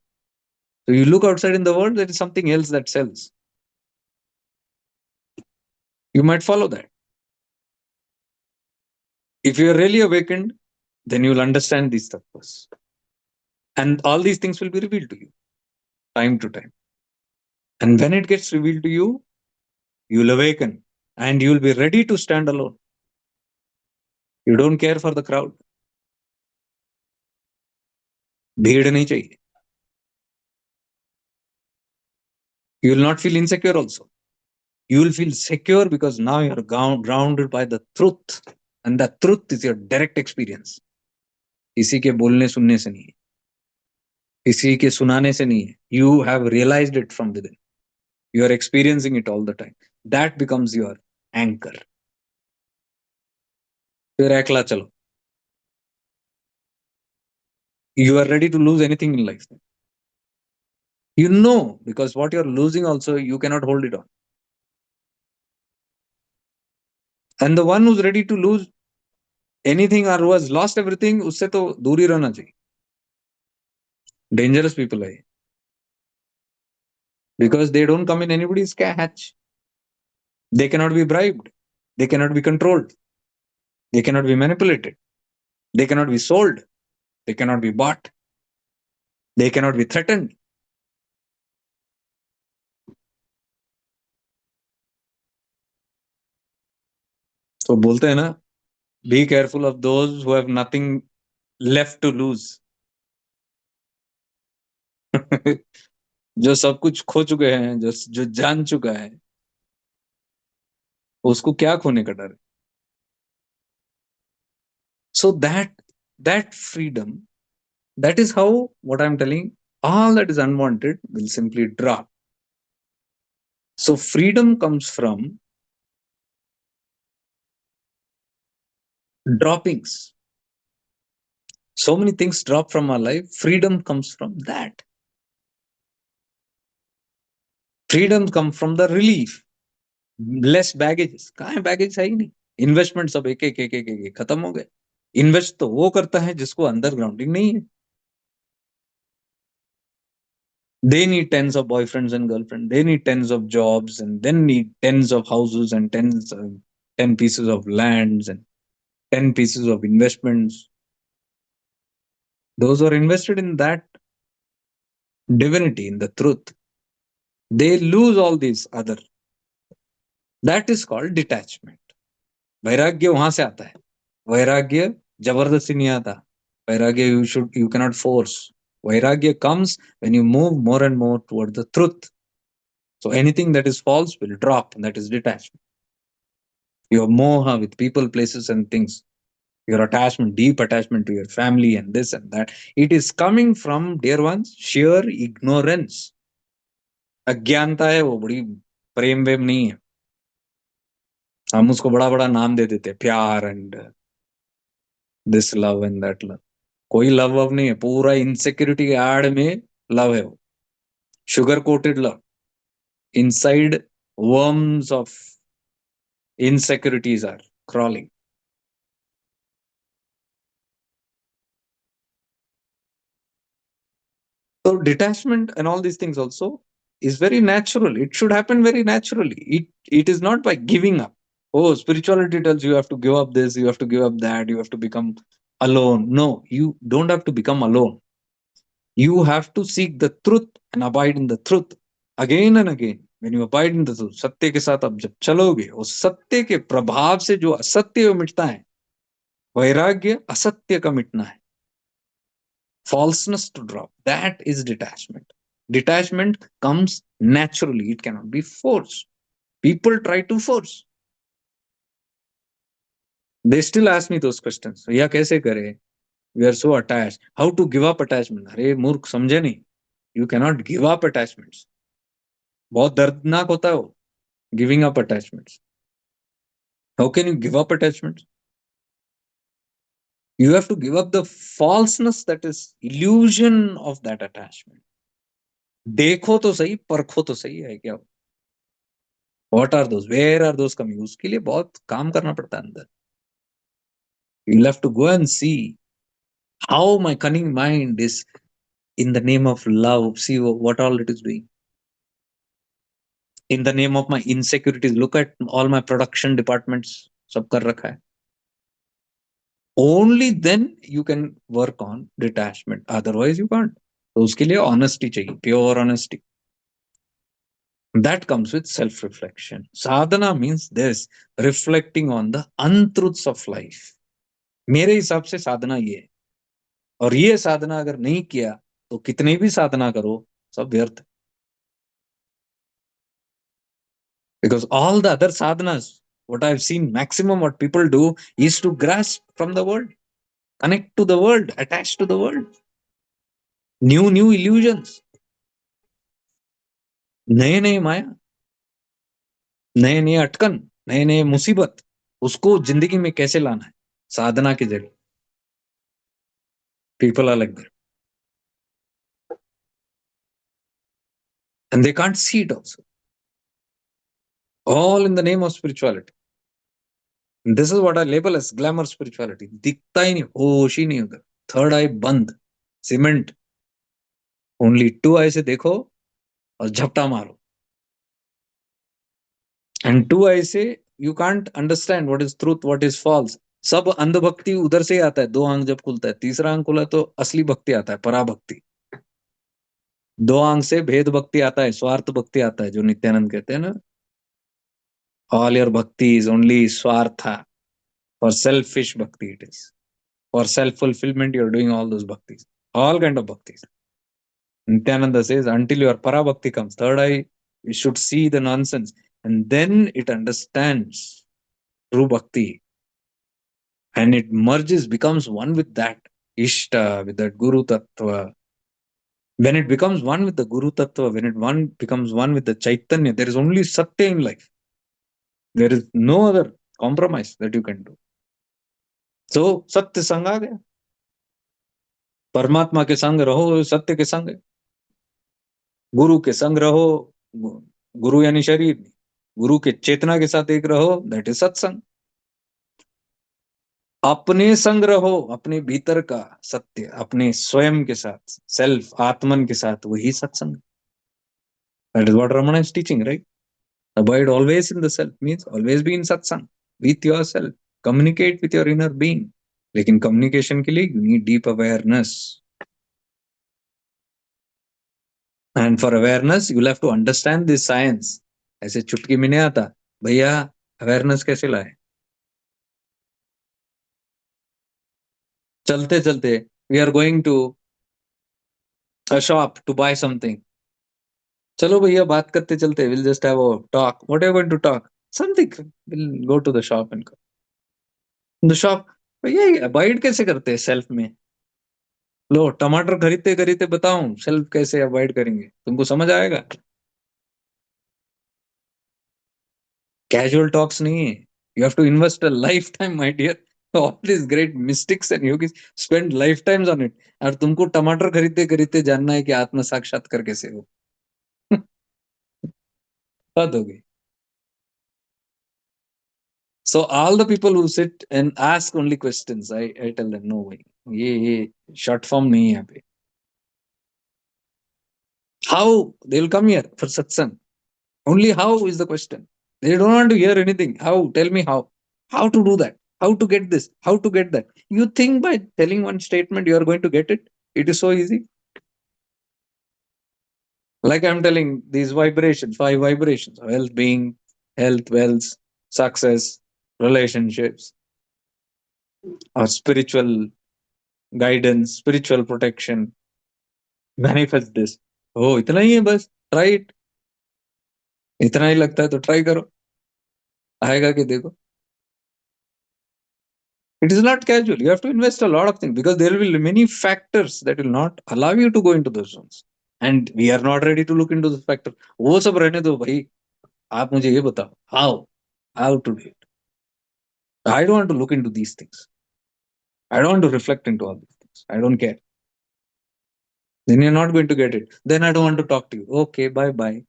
So you look outside in the world, there is something else that sells. You might follow that. If you are really awakened, then you will understand these tattvas. And all these things will be revealed to you time to time. And when it gets revealed to you, you will awaken and you will be ready to stand alone. You don't care for the crowd. भीड़ नहीं चाहिए. You will not feel insecure also. You will feel secure because now you are grounded by the truth, and the truth is your direct experience. किसी के बोलने सुनने से नहीं है, किसी के सुनाने से नहीं है. You have realized it from within. You are experiencing it all the time. That becomes your anchor. फिर एकला चलो. You are ready to lose anything in life. You know, because what you're losing also, you cannot hold it on. And the one who's ready to lose anything or who has lost everything, उससे तो दूर ही रहना चाहिए. Dangerous people है, because they don't come in anybody's catch. They cannot be bribed. They cannot be controlled. They cannot be manipulated. They cannot be sold. They cannot be bought. They cannot be threatened. तो बोलते हैं ना, be careful of those who have nothing left to lose. जो सब कुछ खो चुके हैं, जो जो जान चुका है, उसको क्या खोने का डर है. So that freedom, that is how, what I'm telling, all that is unwanted will simply drop. So freedom comes from droppings. So many things drop from our life. Freedom comes from that. Freedom comes from the relief. Less baggages. कहाँ है baggage, है ही नहीं. Investment सब एक एक एक एक एक खत्म हो गए. इन्वेस्ट तो वो करता है जिसको अंडर ग्राउंडिंग नहीं है. They need tens of boyfriends and girlfriends. They need tens of jobs, and then need tens of houses and 10 pieces of lands and 10 pieces of investments. Those who are invested in that divinity, in the truth, they lose all these other. That is called detachment. वैराग्य वहां से आता है. वैराग्य जबरदस्ती नहीं आता. वैराग्य you cannot force. Vairagya comes when you move more and more toward the truth. So anything that is false will drop, and that is detachment. Your moha with people, places, and things, your attachment, deep attachment to your family and this and that, it is coming from, dear ones, sheer ignorance. अज्ञानता है वो, बड़ी प्रेम वेम नहीं है. हम उसको बड़ा बड़ा नाम दे देते हैं, प्यार and this love and that love. कोई लव वव नहीं है, पूरा इनसिक्योरिटी के आड़ में लव है वो. Sugar coated love. Inside worms of insecurities are crawling. So detachment and all these things also is very natural. It should happen very naturally. It is not by giving up. Oh, spirituality tells you have to give up this, you have to give up that, you have to become alone. No, you don't have to become alone. You have to seek the truth and abide in the truth again and again. When you abide in the truth, सत्य के साथ अब जब चलोगे, उस सत्य के प्रभाव से जो असत्य मिटता है, वैराग्य असत्य का मिटना है. Falseness to drop. That is detachment. Detachment comes naturally. It cannot be forced. People try to force. They still ask me those questions. भैया कैसे करें? We are so attached. How to give up attachment? अरे मूर्ख, समझे नहीं. You cannot give up attachments. बहुत दर्दनाक होता है वो. Giving up attachments. How can you give up attachments? You have to give up the falseness, that is illusion of that attachment. देखो तो सही, परखो तो सही है क्या. What are those? Where are those coming? उसके लिए बहुत काम करना पड़ता है अंदर. You'll have to go and see how my cunning mind is, in the name of love, see what all it is doing. In the name of my insecurities, look at all my production departments, सब कर रखा है. Only then you can work on detachment. Otherwise you can't. तो उसके लिए honesty चाहिए, pure honesty. That comes with self-reflection. Sadhana means this, reflecting on the untruths of life. मेरे हिसाब से साधना ये है. और ये साधना अगर नहीं किया तो कितने भी साधना करो, सब व्यर्थ. Because all the other sadhanas, what I've seen, maximum what people do is to grasp from the world, connect to the world, attach to the world, new illusions, नए नए माया, नए नए अटकन, नए नए मुसीबत, उसको जिंदगी में कैसे लाना है साधना के जरिए. People are like that, and they can't see it also, all in the name of spirituality. And this is what I label as glamour spirituality. दिखता ही नहीं, होश ही नहीं उधर, थर्ड आई बंद, सीमेंट, ओनली टू आई से देखो और झपटा मारो. And to I say you can't understand what is truth what is false. सब अंधभक्ति उधर से ही आता है. दो आंख जब खुलता है, तीसरा आंख खुला तो असली भक्ति आता है, पराभक्ति. दो आंख से भेद भक्ति आता है, स्वार्थ भक्ति आता है, जो नित्यानंद कहते हैं ना, ऑल योर भक्ति इज ओनली स्वार्थ. फॉर सेल्फिश भक्ति it is. For self fulfillment you're doing all those bhaktis, all kind of bhaktis. Nityananda says until your parabhakti comes, third eye, you should see the nonsense, and then it understands true bhakti, and it merges, becomes one with that Ishta, with that Guru Tattva. When it becomes one with the Guru Tattva, when it one becomes one with the Chaitanya, there is only Satya in life. There is no other compromise that you can do. So Satya Sang आ गया. परमात्मा के संग रहो, सत्य के संग, गुरु के संग रहो. गुरु यानी शरीर, गुरु के चेतना के साथ एक रहो, दैट इज सत्संग. अपने संग रहो, अपने भीतर का सत्य, अपने स्वयं के साथ, सेल्फ आत्मन के साथ, वही सत्संग. That is what Raman is teaching, right? Abide always in the self means always be in satsang with yourself. Communicate with your inner being. लेकिन communication के लिए you need deep awareness. And for awareness, you'll have to understand this science. ऐसे चुटकी में नहीं आता भैया. Awareness कैसे लाए? चलते चलते we are going to a shop to buy something. चलो भैया बात करते चलते, we'll just have a talk. What are you going to talk? Something. We'll go to the shop and go. The shop. भैया अवॉइड कैसे करते हैं self में? लो टमाटर खरीदते खरीदते बताऊं सेल्फ कैसे अवॉइड करेंगे, तुमको समझ आएगा? कैजुअल टॉक्स नहीं है. You have to invest a life time my dear. All this great mystics and yogis spend life times on it. और तुमको टमाटर खरीदते खरीदते जानना है कि आत्म साक्षात्कार कैसे हो. हद हो गई. So all the people who sit and ask only questions, I tell them no भाई, ये शॉर्ट फॉर्म नहीं है यहाँ पे. How they will come here for satsang? Only how is the question. They don't want to hear anything. How? Tell me how. How to do that? How to get this? How to get that? You think by telling one statement you are going to get it? It is so easy. Like I'm telling these vibrations, 5 vibrations: health, being, health, wealth, success, relationships, or spiritual guidance, spiritual protection. Manifest this. Oh, इतना ही है बस. Try it. इतना ही लगता है तो try करो. आएगा कि देखो. It is not casual. You have to invest a lot of things because there will be many factors that will not allow you to go into those zones. And we are not ready to look into those factors. वो सब रहने दो भाई. आप मुझे ये बताओ. How to do it? I don't want to look into these things. I don't want to reflect into all these things. I don't care. Then you're not going to get it. Then I don't want to talk to you. Okay, bye bye.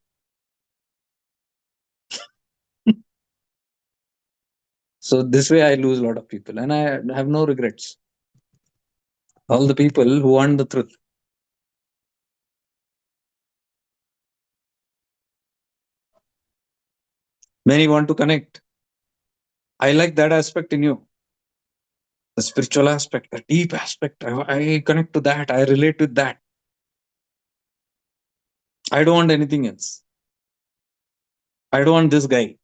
So this way I lose a lot of people and I have no regrets. All the people who want the truth. Many want to connect. I like that aspect in you. The spiritual aspect, the deep aspect. I connect to that. I relate with that. I don't want anything else. I don't want this guy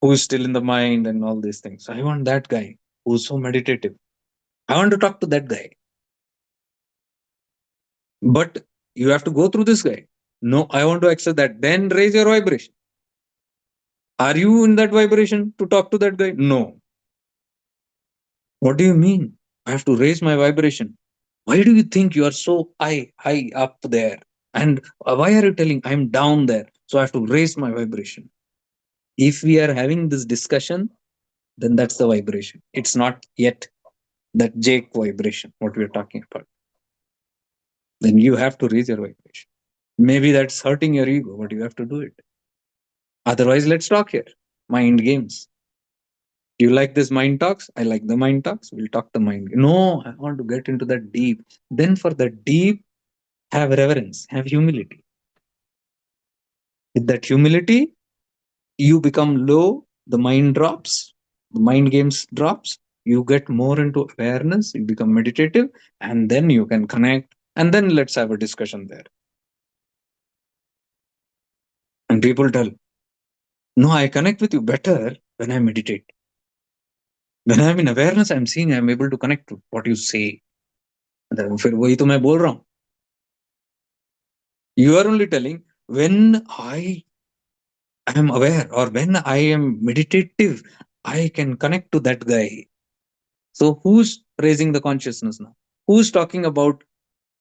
who is still in the mind and all these things. I want that guy who's so meditative. I want to talk to that guy. But you have to go through this guy. No, I want to accept that. Then raise your vibration. Are you in that vibration to talk to that guy? No. What do you mean? I have to raise my vibration. Why do you think you are so high up there? And why are you telling I'm down there? So I have to raise my vibration. If we are having this discussion, then that's the vibration. It's not yet that Jake vibration, what we are talking about. Then you have to raise your vibration. Maybe that's hurting your ego, but you have to do it. Otherwise, let's talk here. Mind games. You like this mind talks? I like the mind talks. We'll talk the mind. No, I want to get into that deep. Then for the deep, have reverence, have humility. With that humility, you become low, the mind drops, the mind games drops, you get more into awareness, you become meditative, and then you can connect. And then let's have a discussion there. And people tell, no, I connect with you better when I meditate. When I'm in awareness, I'm seeing I'm able to connect to what you say. फिर वही तो मैं बोल रहा हूँ. You are only telling when I am aware or when I am meditative, I can connect to that guy. So who's raising the consciousness now? Who's talking about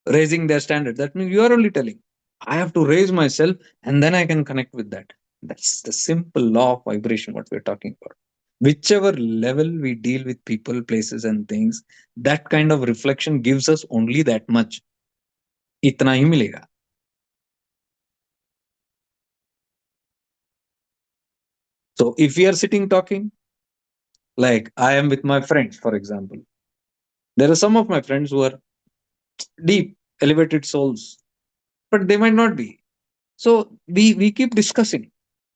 raising their standard? That means you are only telling, I have to raise myself and then I can connect with that. That's the simple law of vibration, what we're talking about. Whichever level we deal with people, places, and things, that kind of reflection gives us only that much. इतना ही मिलेगा. So if we are sitting talking, like I am with my friends, for example, there are some of my friends who are deep, elevated souls, but they might not be. So we keep discussing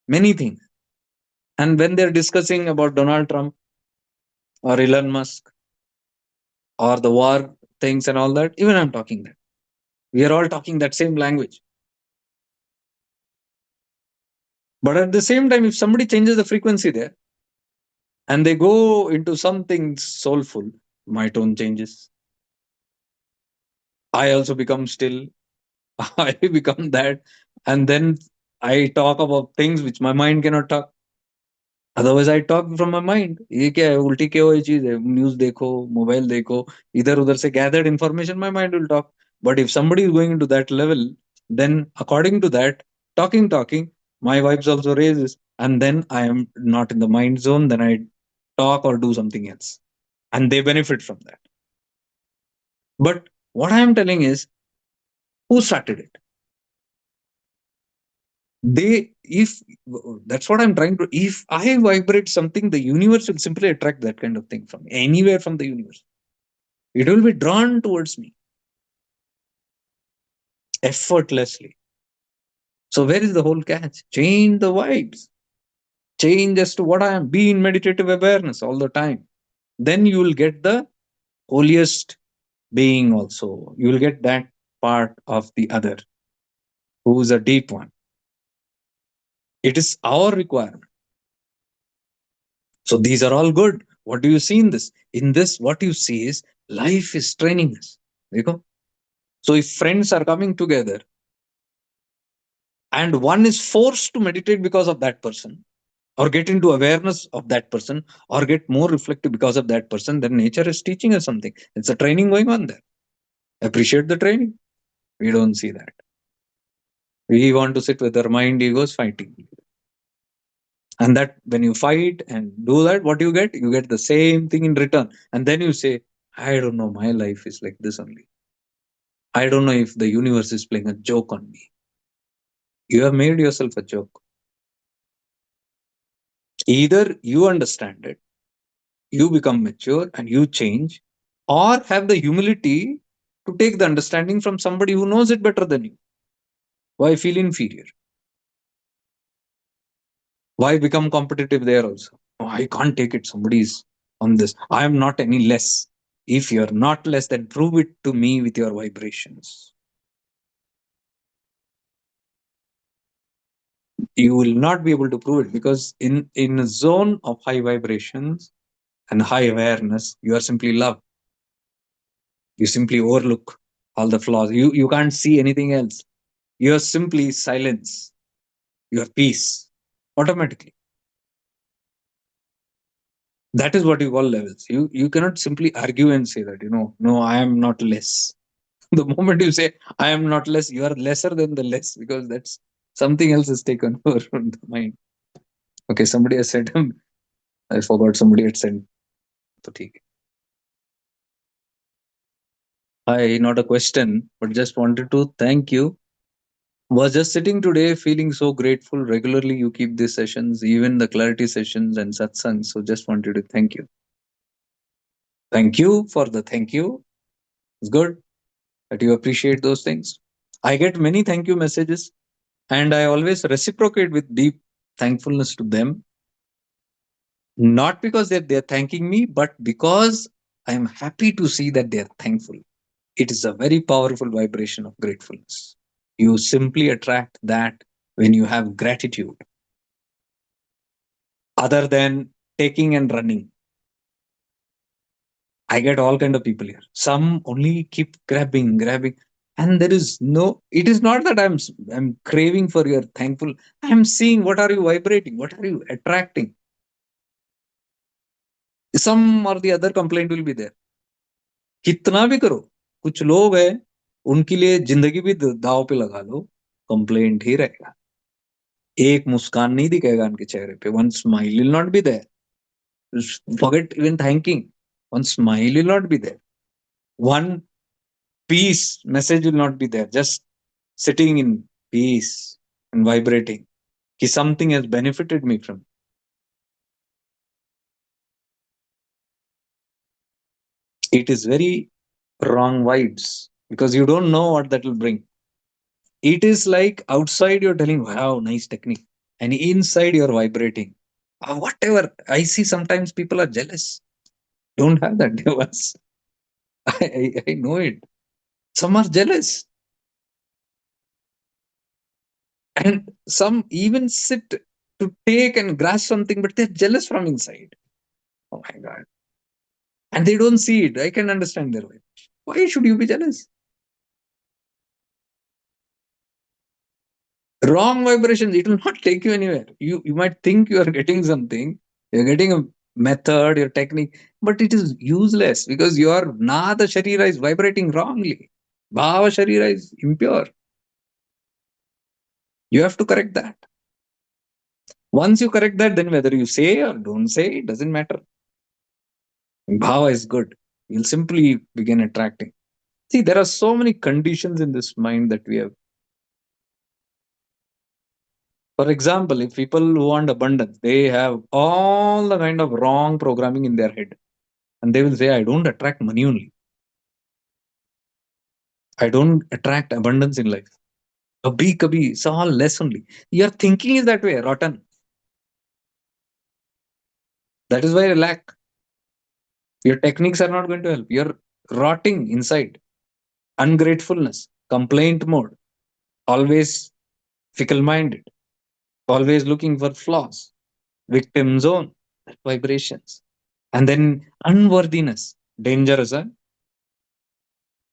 many things. And when they're discussing about Donald Trump or Elon Musk or the war things and all that, even I'm talking that. We are all talking that same language. But at the same time, if somebody changes the frequency there and they go into something soulful, my tone changes. I also become still. I become that. And then I talk about things which my mind cannot talk. Otherwise I talk from my mind. ये क्या है, उल्टी क्या हुई चीज है, news देखो, mobile देखो, इधर उधर से gathered information my mind will talk. But if somebody is going into that level, then according to that, talking, my vibes also raises, and then I am not in the mind zone, then I talk or do something else, and they benefit from that. But what I am telling is, who started it? They, if that's what I'm trying to, if I vibrate something, the universe will simply attract that kind of thing from me, anywhere from the universe. It will be drawn towards me effortlessly. So where is the whole catch? Change the vibes, change as to what I am, be in meditative awareness all the time. Then you will get the holiest being also, you will get that part of the other who is a deep one. It is our requirement. So these are all good. What do you see in this? In this, what you see is life is training us. देखो? So if friends are coming together and one is forced to meditate because of that person, or get into awareness of that person, or get more reflective because of that person, then nature is teaching us something. It's a training going on there. Appreciate the training. We don't see that. We want to sit with our mind egos fighting. And that when you fight and do that, what you get? You get the same thing in return. And then you say, I don't know, my life is like this only. I don't know if the universe is playing a joke on me. You have made yourself a joke. Either you understand it, you become mature and you change, or have the humility to take the understanding from somebody who knows it better than you. Why feel inferior? Why become competitive there also? Oh, I can't take it. Somebody's on this. I am not any less. If you're not less, then prove it to me with your vibrations. You will not be able to prove it, because in a zone of high vibrations and high awareness, you are simply love. You simply overlook all the flaws. You can't see anything else. Your simply silence, your peace automatically. That is what you call levels. You cannot simply argue and say that, no, I am not less. The moment you say I am not less, you are lesser than the less, because that's something else is taken over from the mind. Okay, somebody has said, I forgot, somebody had said. तो ठीक है. Hi, not a question, but just wanted to thank you. Was just sitting today feeling so grateful. Regularly, you keep these sessions, even the clarity sessions and satsang. So, just wanted to thank you. Thank you for the thank you. It's good that you appreciate those things. I get many thank you messages, and I always reciprocate with deep thankfulness to them. Not because they're thanking me, but because I am happy to see that they're thankful. It is a very powerful vibration of gratefulness. You simply attract that when you have gratitude, other than taking and running. I get all kind of people here. Some only keep grabbing, and there is no. It is not that I'm craving for your thankful. I'm seeing what are you vibrating, what are you attracting. Some or the other complaint will be there. कितना भी करो, कुछ लोग हैं, उनके लिए जिंदगी भी दाव पे लगा लो, कंप्लेंट ही रहेगा. एक मुस्कान नहीं दिखेगा उनके चेहरे पे. One smile will not be there. Forget even thanking. One smile will not be there. One peace message will not be there. Just sitting in peace and vibrating. Ki something has benefited me from. It is very wrong vibes because you don't know what that will bring. It is like outside you're telling, wow, nice technique. And inside you're vibrating. Whatever. I see sometimes people are jealous. Don't have that. Once. I know it. Some are jealous. And some even sit to take and grasp something, but they're jealous from inside. Oh my God. And they don't see it. I can understand their way. Why should you be jealous? Wrong vibrations, it will not take you anywhere. You might think you are getting something, you're getting a method, your technique, but it is useless because your Nada Sharira is vibrating wrongly. Bhava Sharira is impure. You have to correct that. Once you correct that, then whether you say or don't say, it doesn't matter. Bhava is good. You'll simply begin attracting. See, there are so many conditions in this mind that we have. For example, if people who want abundance, they have all the kind of wrong programming in their head. And they will say, I don't attract money only. I don't attract abundance in life. Kabhi, it's all less only. Your thinking is that way, rotten. That is why you lack. Your techniques are not going to help. You're rotting inside. Ungratefulness, complaint mode, always fickle minded, always looking for flaws, victim zone, vibrations. And then unworthiness, dangerous, huh?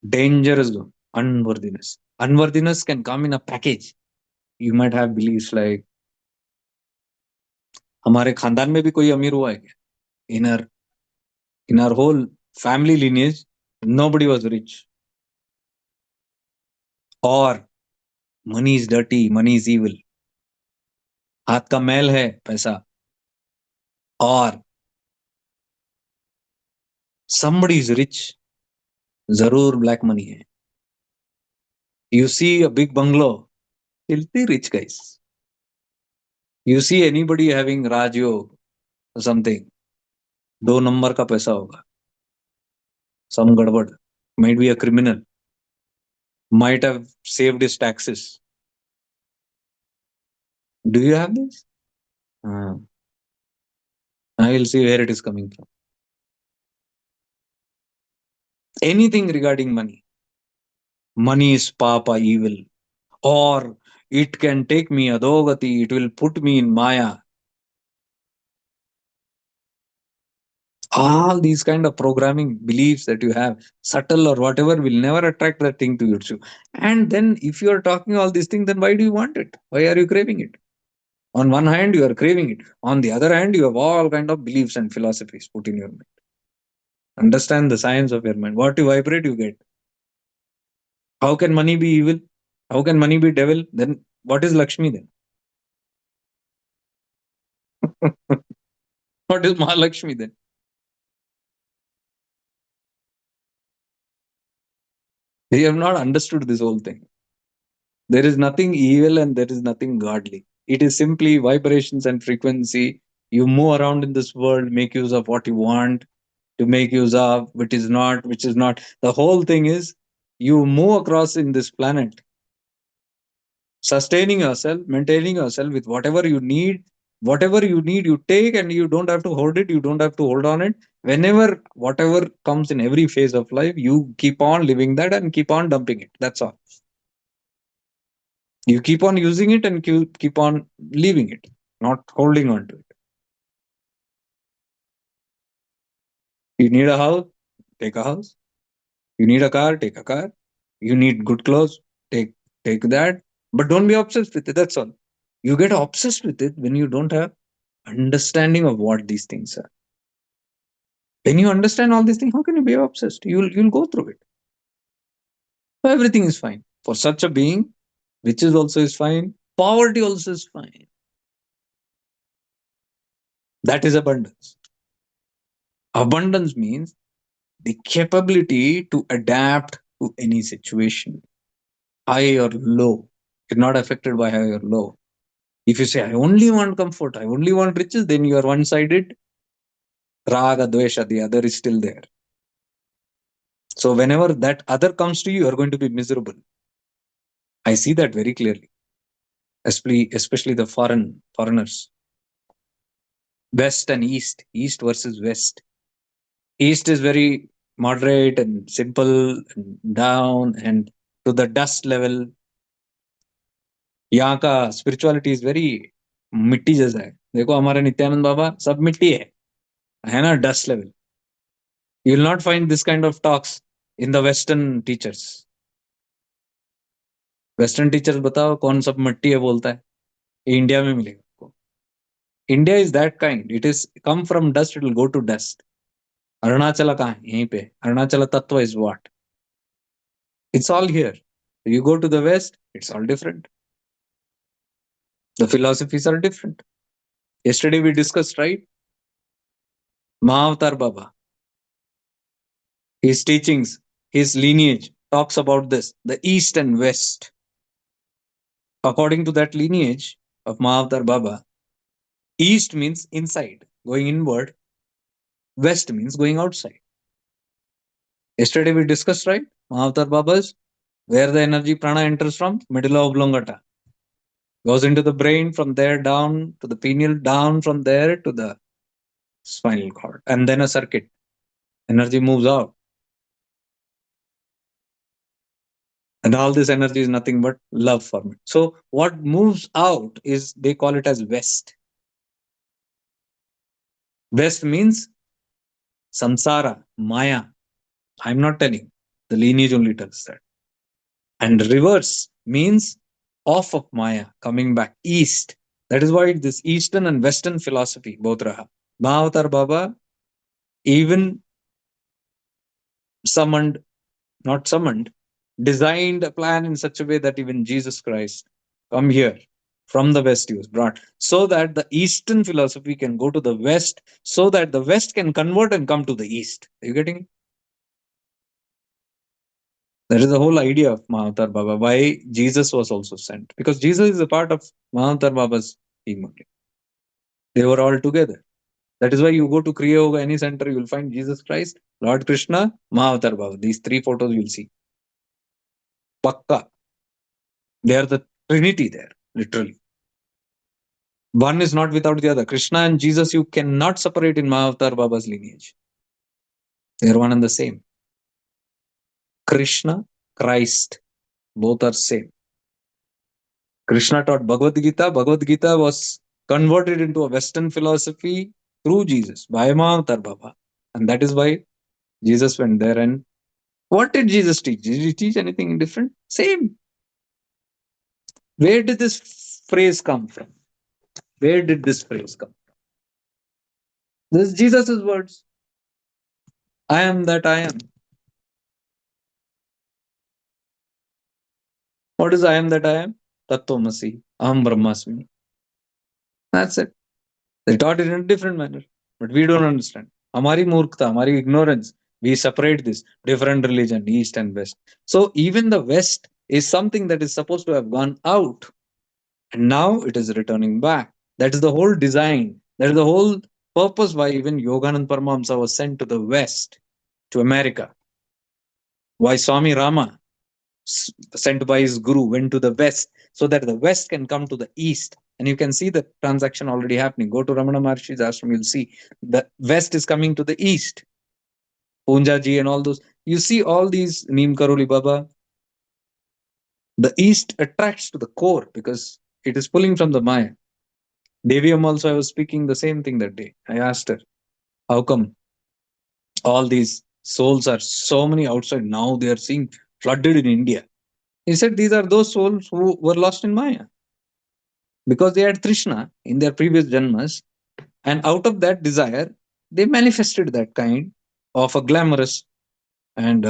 Dangerous zone, unworthiness. Unworthiness can come in a package. You might have beliefs like हमारे खानदान में भी कोई अमीर हुआ है क्या? In our whole family lineage, nobody was rich. Or money is dirty, money is evil. हाथ का मैल है पैसा. Or somebody is rich, जरूर black money है. You see a big bungalow, filthy rich guys. You see anybody having Rajyog or something, 2 number का पैसा होगा. Some गड़बड़. Might be a criminal. Might have saved his taxes. Do you have this? Uh, I will see where it is coming from. Anything regarding money. Money is papa evil. Or it can take me adogati. It will put me in maya. All these kind of programming beliefs that you have, subtle or whatever, will never attract that thing to you. And then if you are talking all these things, then why do you want it? Why are you craving it? On one hand, you are craving it. On the other hand, you have all kind of beliefs and philosophies put in your mind. Understand the science of your mind. What you vibrate, you get. How can money be evil? How can money be devil? Then what is Lakshmi then? What is Mahalakshmi then? They have not understood this whole thing. There is nothing evil and there is nothing godly. It is simply vibrations and frequency. You move around in this world, make use of what you want to make use of, which is not, which is not. The whole thing is you move across in this planet, sustaining yourself, maintaining yourself with whatever you need. Whatever you need, you take, and you don't have to hold it. You don't have to hold on it. Whenever, whatever comes in every phase of life, you keep on living that and keep on dumping it. That's all. You keep on using it and keep on leaving it, not holding on to it. You need a house, take a house. You need a car, take a car. You need good clothes, take take that. But don't be obsessed with it. That's all. You get obsessed with it when you don't have understanding of what these things are. When you understand all these things, how can you be obsessed? You'll go through it. So everything is fine. For such a being, riches also is fine. Poverty also is fine. That is abundance. Abundance means the capability to adapt to any situation, high or low. You're not affected by high or low. If you say, I only want comfort, I only want riches, then you are one sided. Raga, dvesha, the other is still there. So, whenever that other comes to you, you are going to be miserable. I see that very clearly, especially the foreigners. West and East, East versus West. East is very moderate and simple and down and to the dust level. यहाँ का spirituality is very मिट्टी जैसा है. देखो हमारे नित्यानंद बाबा सब मिट्टी है ना, dust level. You will not find this kind of talks in the western teachers. Western teachers बताओ कौन सब मिट्टी है बोलता है, ये इंडिया में मिलेगा आपको. India is that kind. It is come from dust, it will go to dust. Arunachal कहाँ है? यहीं पे. Arunachal tattva is what? It's all here. You go to the West, it's all different. The philosophies are different. Yesterday we discussed, right? Mahavatar Baba, his teachings, his lineage talks about this, the East and West. According to that lineage of Mahavatar Baba, East means inside, going inward, West means going outside. Yesterday we discussed, right? Mahavatar Baba's where the energy prana enters from, medulla oblongata, goes into the brain, from there down to the pineal, down from there to the spinal cord, and then a circuit. Energy moves out. And all this energy is nothing but love for me. So what moves out is, they call it as West. West means samsara, maya. I'm not telling. The lineage only tells that. And reverse means off of maya, coming back east. That is why this Eastern and Western philosophy both raha. Mahavatar Baba even summoned, not summoned, designed a plan in such a way that even Jesus Christ come here from the West. He was brought so that the Eastern philosophy can go to the West, so that the West can convert and come to the East. Are you getting it? That is the whole idea of Mahavatar Baba, why Jesus was also sent. Because Jesus is a part of Mahavatar Baba's team only. They were all together. That is why you go to Kriya Yoga, any center, you will find Jesus Christ, Lord Krishna, Mahavatar Baba. These three photos you will see. Pakka. They are the Trinity there, literally. One is not without the other. Krishna and Jesus, you cannot separate in Mahavatar Baba's lineage. They are one and the same. Krishna, Christ, both are same. Krishna taught Bhagavad Gita. Bhagavad Gita was converted into a Western philosophy through Jesus by Mahavatar Baba. And that is why Jesus went there. And what did Jesus teach? Did he teach anything different? Same. Where did this phrase come from? Where did this phrase come? This is Jesus' words. I am that I am. What is I am that I am? Tattvamasi, Aham Brahmasmi. That's it. They taught it in a different manner, but we don't understand. Hamari murkhta, hamari ignorance. We separate this different religion, East and West. So even the West is something that is supposed to have gone out, and now it is returning back. That is the whole design. That is the whole purpose why even Yoganand Paramahamsa was sent to the West, to America. Why Swami Rama, sent by his guru, went to the West, so that the West can come to the East. And you can see the transaction already happening. Go to Ramana Maharshi's ashram, you'll see the West is coming to the East. Punja ji and all those. You see all these Neem Karoli Baba. The East attracts to the core because it is pulling from the Maya. Deviam also, I was speaking the same thing that day. I asked her, how come all these souls are so many outside now they are seeing flooded in India? He said these are those souls who were lost in Maya because they had Trishna in their previous janmas, and out of that desire, they manifested that kind of a glamorous and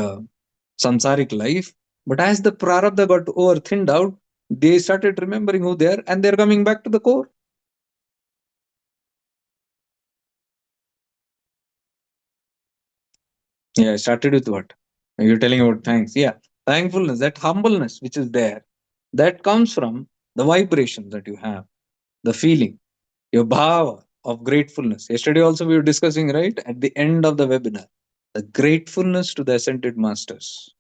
sansaric life. But as the prarabdha got over thinned out, they started remembering who they are and they're coming back to the core. Yeah, I started with what? You're telling about thanks. Yeah, thankfulness, that humbleness which is there, that comes from the vibration that you have, the feeling, your bhava of gratefulness. Yesterday also we were discussing, right? At the end of the webinar, the gratefulness to the ascended masters,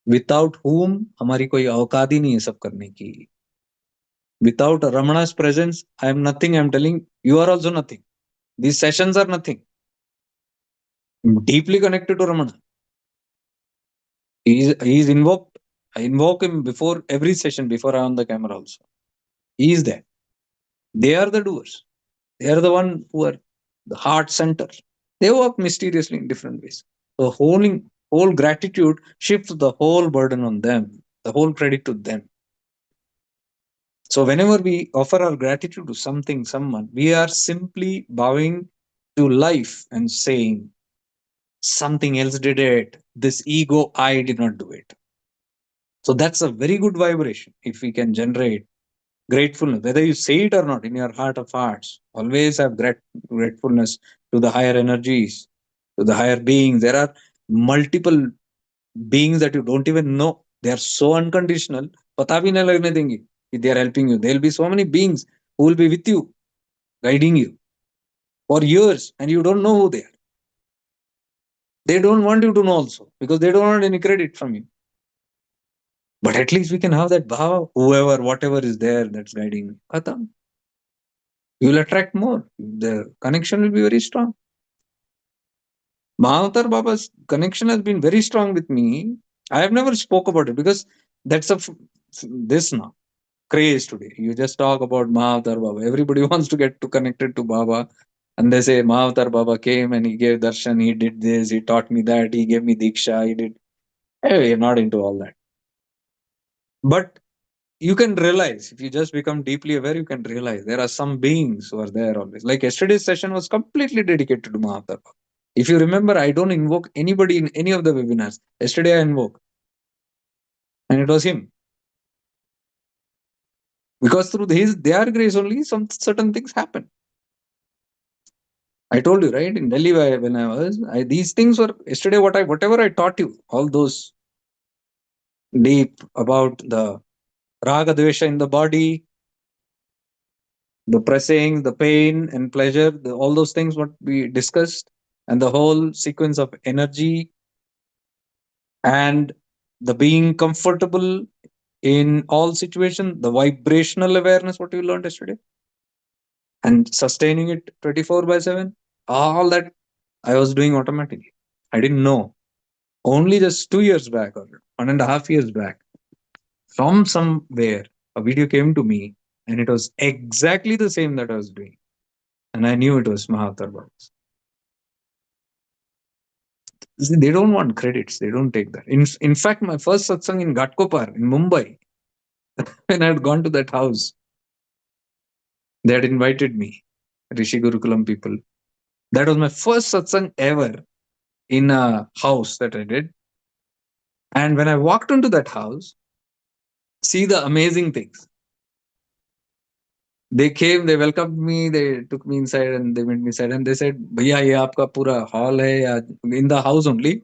without whom हमारी कोई औकात ही नहीं है सब करने की. Without Ramana's presence, I am nothing. I am telling you are also nothing. These sessions are nothing. I'm deeply connected to Ramana. He is invoked. I invoke him before every session, before I on the camera also. He is there. They are the doers. They are the one who are the heart center. They work mysteriously in different ways. So whole gratitude shifts the whole burden on them, the whole credit to them. So whenever we offer our gratitude to something, someone, we are simply bowing to life and saying, something else did it. This ego, I did not do it. So that's a very good vibration if we can generate gratefulness, whether you say it or not in your heart of hearts. Always have gratefulness to the higher energies, to the higher beings. There are multiple beings that you don't even know. They are so unconditional. पता भी नहीं लगने देंगे कि they are helping you. There will be so many beings who will be with you, guiding you for years, and you don't know who they are. They don't want you to know also because they don't want any credit from you. But at least we can have that bhava, whoever, whatever is there that's guiding me. Khatam. You will attract more. The connection will be very strong. Mahavatar Baba's connection has been very strong with me. I have never spoke about it because that's this now craze today. You just talk about Mahavatar Baba. Everybody wants to get to connected to Baba. And they say Mahavatar Baba came and he gave darshan, he did this, he taught me that, he gave me diksha, he did. Hey, you're not into all that. But you can realize, if you just become deeply aware, you can realize there are some beings who are there always. Like yesterday's session was completely dedicated to Mahavatar Baba. If you remember, I don't invoke anybody in any of the webinars. Yesterday I invoked, and it was him. Because through their grace only, some certain things happen. I told you, right? In Delhi, when I was, these things were yesterday. Whatever I taught you, all those deep about the raga dvesha in the body, the pressing, the pain and pleasure, all those things what we discussed, and the whole sequence of energy and the being comfortable in all situations, the vibrational awareness, what you learned yesterday, and sustaining it 24 by 7, all that I was doing automatically. I didn't know. Only just 2 years back or 1.5 years back, from somewhere, a video came to me and it was exactly the same that I was doing. And I knew it was Mahavatar Baba. See, they don't want credits. They don't take that. In fact, my first satsang in Ghatkopar in Mumbai, when I had gone to that house, they had invited me, Rishi Gurukulam people. That was my first satsang ever in a house that I did. And when I walked into that house, see the amazing things. They came, they welcomed me, they took me inside and they made me inside and they said, भैया ये आपका पूरा hall है या in the house only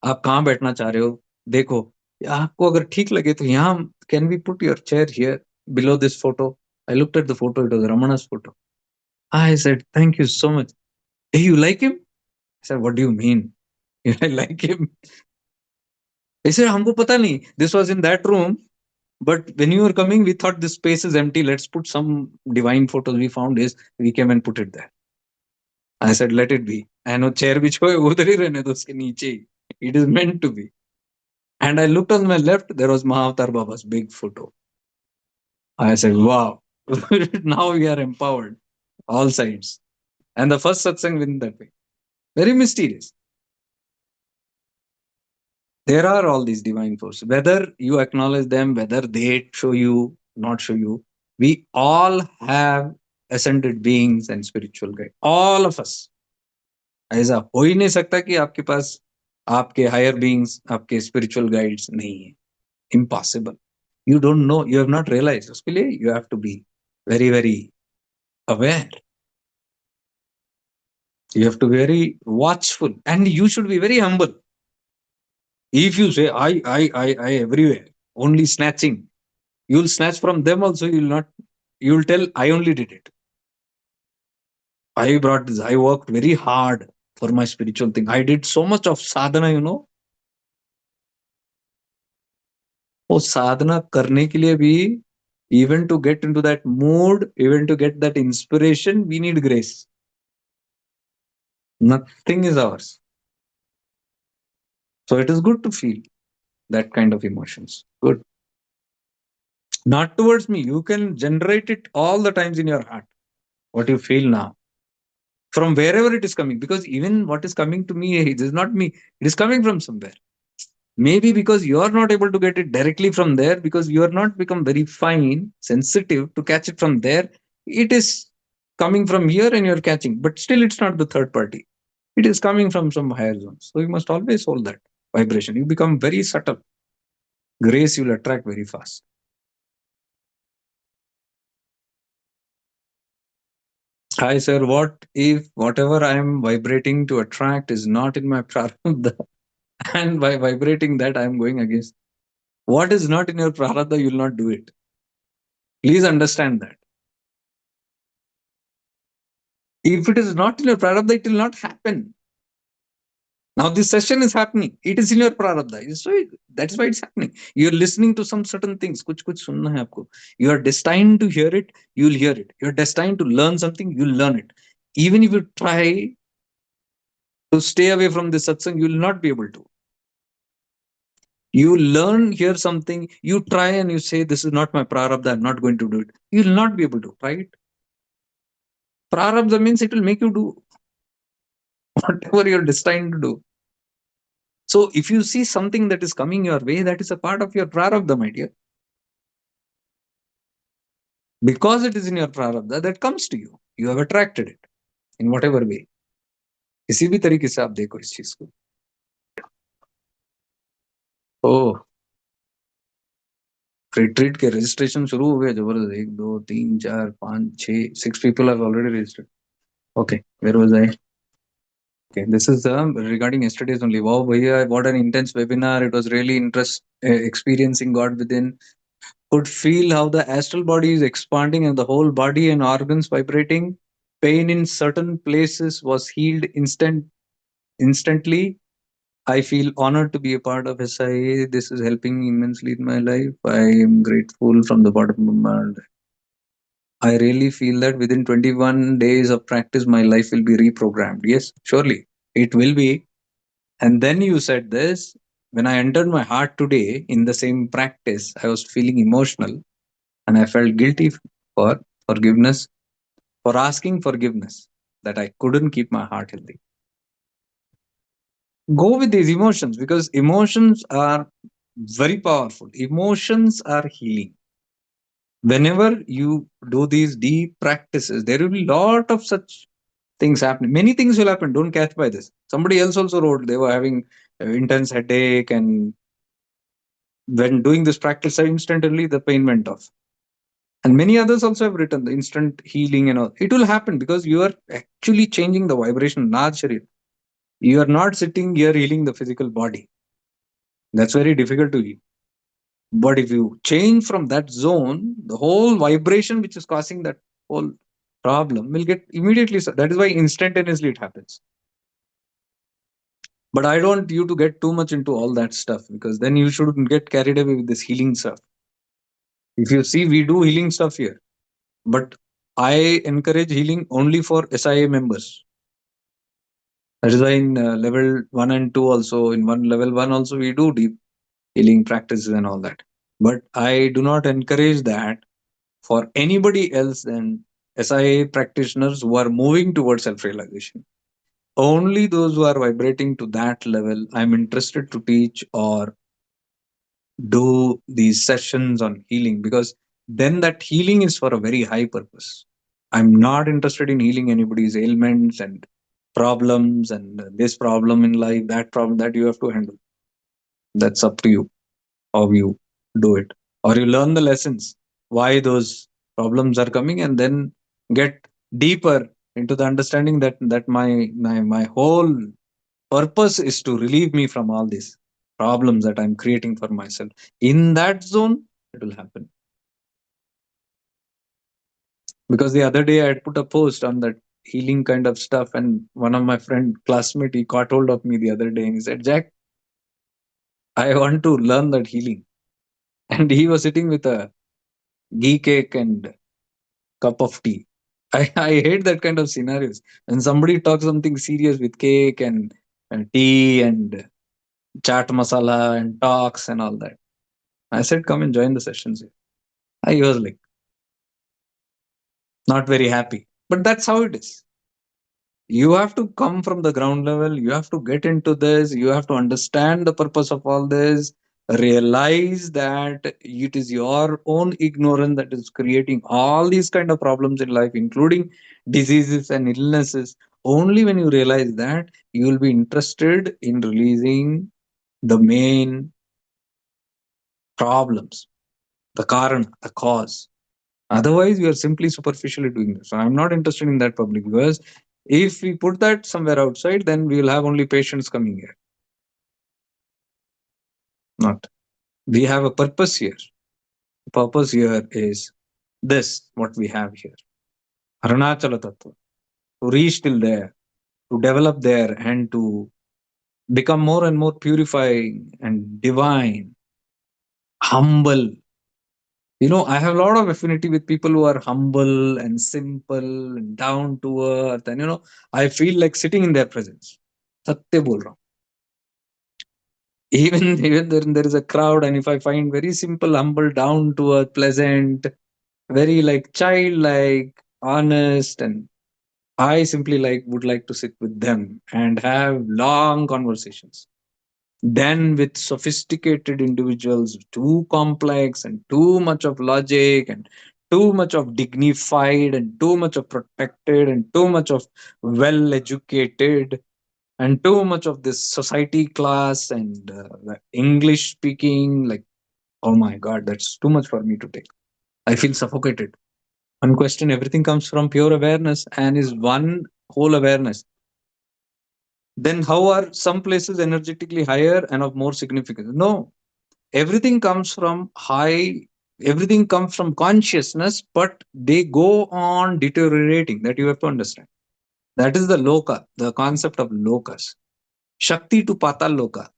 आप कहाँ बैठना चाह रहे हो देखो आपको अगर ठीक लगे तो यहाँ can we put your chair here below this photo. I looked at the photo, it was Ramana's photo. I said, thank you so much. Hey, you like him? I said, what do you mean? I like him. He said, हमको पता नहीं. This was in that room. But when you were coming, we thought this space is empty. Let's put some divine photos we found is we came and put it there. I said, let it be. I know chair which way udhar hi rehne do uske niche hi. It is meant to be. And I looked on my left, there was Mahavatar Baba's big photo. I said, wow, now we are empowered, all sides. And the first satsang went that way. Very mysterious. There are all these divine forces. Whether you acknowledge them, whether they show you, not show you, we all have ascended beings and spiritual guide. All of us. ऐसा हो ही नहीं सकता कि आपके पास आपके higher beings आपके spiritual guides नहीं है impossible you don't know you have not realise उसके लिए you have to be very very aware you have to be very watchful and you should be very humble if you say I everywhere only snatching you'll snatch from them also you'll not you'll tell I only did it I brought this I worked very hard for my spiritual thing I did so much of sadhana you know वो साधना करने के लिए भी even to get into that mood even to get that inspiration we need grace nothing is ours so it is good to feel that kind of emotions good not towards me you can generate it all the times in your heart what you feel now from wherever it is coming because even what is coming to me it is not me it is coming from somewhere maybe because you are not able to get it directly from there because you are not become very fine sensitive to catch it from there it is coming from here and you're catching but still it's not the third party it is coming from some higher zones so you must always hold that vibration you become very subtle grace you'll attract very fast hi sir what if whatever I am vibrating to attract is not in my prarabdha and by vibrating that I am going against what is not in your prarabdha you will not do it please understand that if it is not in your prarabdha, it will not happen. Now this session is happening. It is in your prarabdha. So that's why it's happening. You're listening to some certain things. कुछ सुनना है आपको. You are destined to hear it. You'll hear it. You're destined to learn something. You'll learn it. Even if you try to stay away from this satsang, you will not be able to. You learn, hear something. You try and you say, "This is not my prarabdha. I'm not going to do it." You will not be able to. Right? Prarabdha means it will make you do whatever you're destined to do. So if you see something that is coming your way, that is a part of your prarabdha, my dear. Because it is in your prarabdha, that comes to you. You have attracted it in whatever way. किसी भी तरीके से आप देखो इस चीज को. ओह, retreat के रजिस्ट्रेशन शुरू हो गया जबरदस्त. 1 2 3 4 5 6 6 people have already registered. Okay, where was I? Okay, this is regarding yesterday's only. Wow, bhaiya, what an intense webinar. It was really experiencing God within. Could feel how the astral body is expanding and the whole body and organs vibrating. Pain in certain places was healed instantly. I feel honored to be a part of SIA. This is helping immensely in my life. I am grateful from the bottom of my heart. I really feel that within 21 days of practice, my life will be reprogrammed. Yes, surely it will be. And then you said this when I entered my heart today in the same practice, I was feeling emotional and I felt guilty for forgiveness, for asking forgiveness that I couldn't keep my heart healthy. Go with these emotions, because emotions are very powerful. Emotions are healing. Whenever you do these deep practices, there will be lot of such things happening. Many things will happen. Don't catch by this. Somebody else also wrote they were having intense headache, and when doing this practice, instantly the pain went off. And many others also have written the instant healing and all. It will happen because you are actually changing the vibration. Naad Sharir. You are not sitting here healing the physical body. That's very difficult to heal. But if you change from that zone, the whole vibration which is causing that whole problem will get immediately. That is why instantaneously it happens. But I don't want you to get too much into all that stuff, because then you shouldn't get carried away with this healing stuff. If you see, we do healing stuff here, but I encourage healing only for SIA members. That is why in level 1 and 2 also, in one level 1 also, we do deep healing practices and all that. But I do not encourage that for anybody else than SIA practitioners who are moving towards self realization. Only those who are vibrating to that level, I'm interested to teach or do these sessions on healing, because then that healing is for a very high purpose. I'm not interested in healing anybody's ailments and problems and this problem in life, that problem that you have to handle. That's up to you how you do it. Or you learn the lessons, why those problems are coming, and then get deeper into the understanding that my whole purpose is to relieve me from all these problems that I'm creating for myself. In that zone, it will happen. Because the other day I had put a post on that healing kind of stuff, and one of my friend classmate, he caught hold of me the other day and he said, Jack, I want to learn that healing. And he was sitting with a ghee cake and cup of tea. I hate that kind of scenarios. When somebody talks something serious with cake and tea and chaat masala and talks and all that. I said, come and join the sessions here. He was like, not very happy. But that's how it is. You have to come from the ground level. You have to get into this. You have to understand the purpose of all this. Realize that it is your own ignorance that is creating all these kind of problems in life, including diseases and illnesses. Only when you realize that, you will be interested in releasing the main problems, the karana, the cause. Otherwise, we are simply superficially doing this. So I'm not interested in that public, because if we put that somewhere outside, then we will have only patients coming here. Not. We have a purpose here. The purpose here is this, what we have here. Arunachala Tattva. To reach till there, to develop there, and to become more and more purifying and divine, humble. I have a lot of affinity with people who are humble and simple and down to earth. And, I feel like sitting in their presence. Satya bol raha Even even there is a crowd, and if I find very simple, humble, down to earth, pleasant, very like childlike, honest, and I simply would like to sit with them and have long conversations. Then with sophisticated individuals, too complex and too much of logic and too much of dignified and too much of protected and too much of well educated and too much of this society class and English speaking, like, oh my god, that's too much for me to take. I feel suffocated. One question, everything comes from pure awareness and is one whole awareness. Then how are some places energetically higher and of more significance? No, everything comes from high, everything comes from consciousness, but they go on deteriorating. That you have to understand. That is the loka, the concept of lokas. Shakti to patal loka.